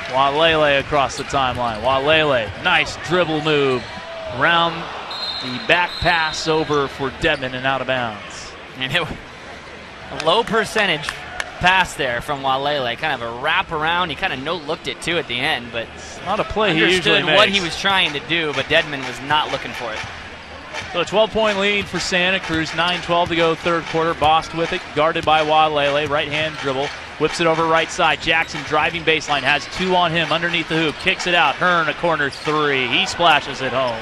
Walele across the timeline. Walele, nice dribble move. Around the back pass over for Devin and out of bounds. And it was a low percentage pass there from Walele. Kind of a wrap around. He kind of no-looked it too at the end, but not a play he usually understood makes. what he was trying to do, but Dedman was not looking for it. So a 12-point lead for Santa Cruz. 9:12 to go, third quarter. Boss with it, guarded by Walele. Right-hand dribble, whips it over right side. Jackson driving baseline, has 2 on him underneath the hoop. Kicks it out. Hearn, a corner 3. He splashes it home.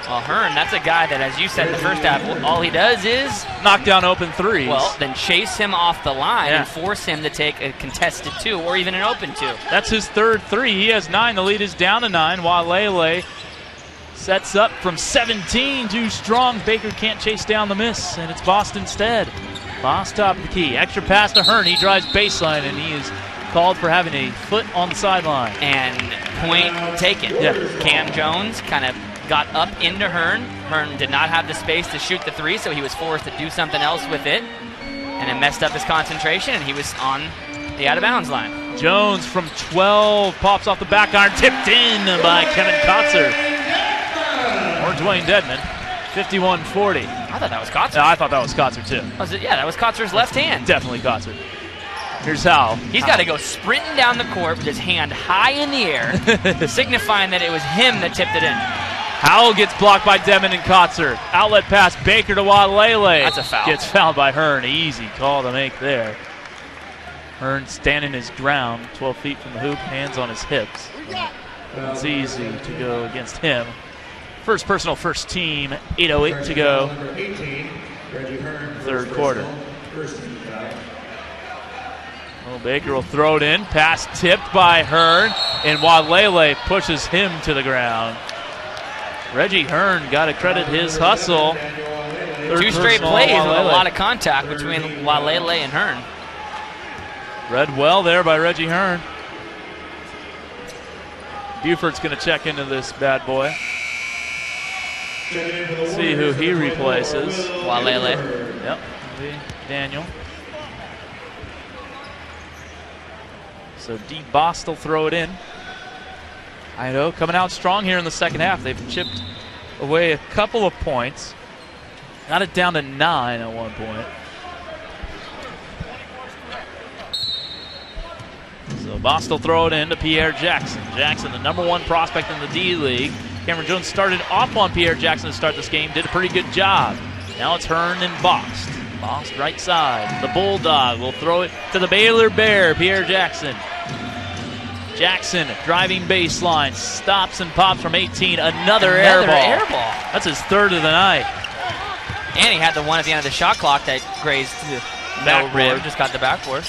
Well, Hearn, that's a guy that, as you said in the first half, all he does is knock down open threes. Well, then chase him off the line and force him to take a contested 2 or even an open 2. That's his third 3. He has 9. The lead is down to 9. Walele sets up from 17, too strong. Baker can't chase down the miss, and it's Boston instead. Boss top of the key. Extra pass to Hearn. He drives baseline, and he is called for having a foot on the sideline. And point taken. Yeah. Cam Jones kind of got up into Hearn. Hearn did not have the space to shoot the 3, so he was forced to do something else with it. And it messed up his concentration, and he was on the out-of-bounds line. Jones from 12 pops off the back iron, tipped in by Kevin Kotzer. Or Dwayne Dedman, 51-40. I thought that was Kotzer. I thought that was Kotzer too. Was it? Yeah, that was Kotzer's left hand. Definitely Kotzer. Here's how. He's got to go sprinting down the court with his hand high in the air, signifying that it was him that tipped it in. Howell gets blocked by Dedman and Kotzer. Outlet pass, Baker to Walele. That's a foul. Gets fouled by Hearn. Easy call to make there. Hearn standing his ground, 12 feet from the hoop, hands on his hips. It's easy to go against him. First personal, first team, 8:08 to go. Third quarter. Well, Baker will throw it in. Pass tipped by Hearn, and Walele pushes him to the ground. Reggie Hearn got to credit his hustle. Two straight plays with a lot of contact between Walele and Hearn. Read well there by Reggie Hearn. Buford's going to check into this bad boy. See who he replaces. Walele. Yep, Daniel. So D-Boss will throw it in. Idaho coming out strong here in the second half. They've chipped away a couple of points. Got it down to 9 at one point. So Boss will throw it in to Pierre Jackson. Jackson, the #1 prospect in the D-League. Cameron Jones started off on Pierre Jackson to start this game. Did a pretty good job. Now it's Hearn and Boss. Boss right side. The Bulldog will throw it to the Baylor Bear, Pierre Jackson. Jackson driving baseline. Stops and pops from 18. Another air ball. That's his third of the night. And he had the one at the end of the shot clock that grazed the rim. Just got the backboard.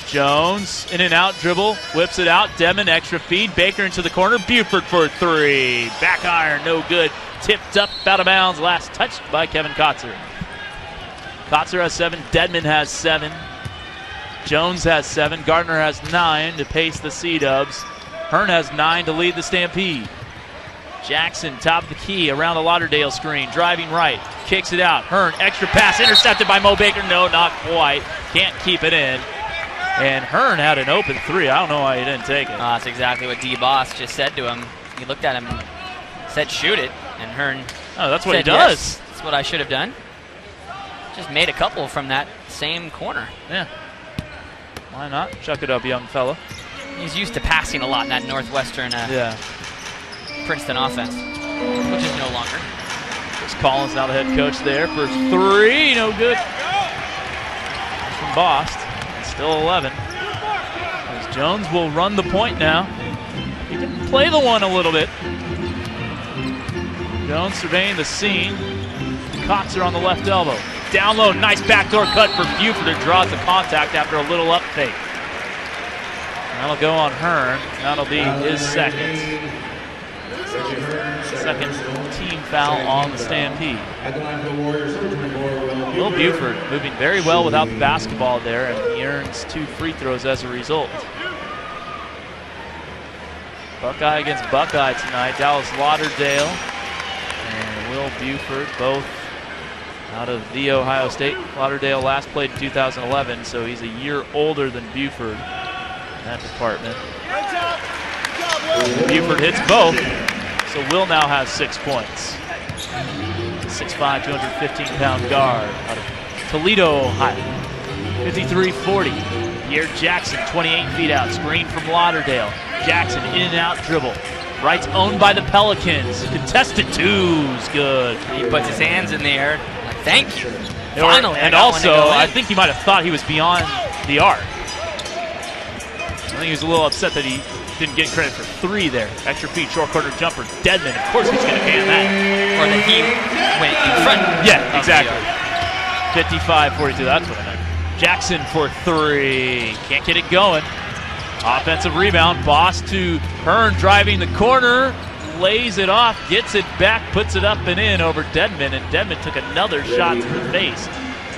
Jones, in and out dribble, whips it out. Dedman, extra feed. Baker into the corner. Buford for 3. Back iron, no good. Tipped up, out of bounds. Last touched by Kevin Kotzer. Kotzer has 7. Dedman has 7. Jones has 7. Gardner has 9 to pace the C-Dubs. Hearn has 9 to lead the Stampede. Jackson, top of the key, around the Lauderdale screen. Driving right, kicks it out. Hearn, extra pass, intercepted by Mo Baker. No, not quite. Can't keep it in. And Hearn had an open three. I don't know why he didn't take it. That's exactly what D. Boss just said to him. He looked at him and said, shoot it. And Hearn that's what he said, does. yes, that's what I should have done. Just made a couple from that same corner. Yeah. Why not? Chuck it up, young fella. He's used to passing a lot in that Northwestern Princeton offense, which is no longer. Chris Collins now the head coach there for three. No good. From Bost. Still 11. As Jones will run the point now. He can play the one a little bit. Jones surveying the scene. Coxer on the left elbow. Down low, nice backdoor cut for Buford, who draws the contact after a little up fake. That'll go on Hearn. That'll be his second team foul on the Stampede. Will Buford moving very well without the basketball there, and he earns 2 free throws as a result. Buckeye against Buckeye tonight. Dallas Lauderdale and Will Buford, both out of the Ohio State. Lauderdale last played in 2011, so he's a year older than Buford in that department. Buford hits both, so Will now has 6 points. 6'5", 215-pound guard out of Toledo, Ohio. 53-40. Pierre Jackson, 28 feet out, screen from Lauderdale. Jackson in and out dribble. Right's owned by the Pelicans. Contested two's good. He puts his hands in the air. Like, thank you. Finally, and also, I think he might have thought he was beyond the arc. I think he was a little upset that he didn't get credit for 3 there. Extra feet, short corner jumper, Deadman. Of course he's going to can that. Or that he went in front. Yeah, exactly. 55-42, that's what I meant. Jackson for 3. Can't get it going. Offensive rebound. Boss to Hearn driving the corner. Lays it off, gets it back, puts it up and in over Deadman, and Deadman took another shot to the face.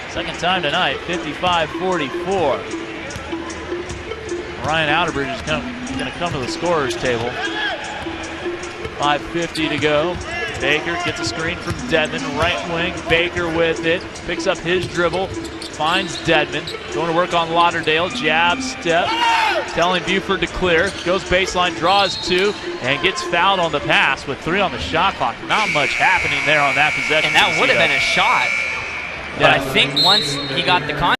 Second time tonight, 55-44. Ryan Outerbridge is going to come to the scorer's table. 5:50 to go. Baker gets a screen from Deadman, right wing. Baker with it, picks up his dribble, finds Deadman. Going to work on Lauderdale, jab, step, telling Buford to clear. Goes baseline, draws 2, and gets fouled on the pass with 3 on the shot clock. Not much happening there on that possession. And that would have been a shot. But I think once he got the contact,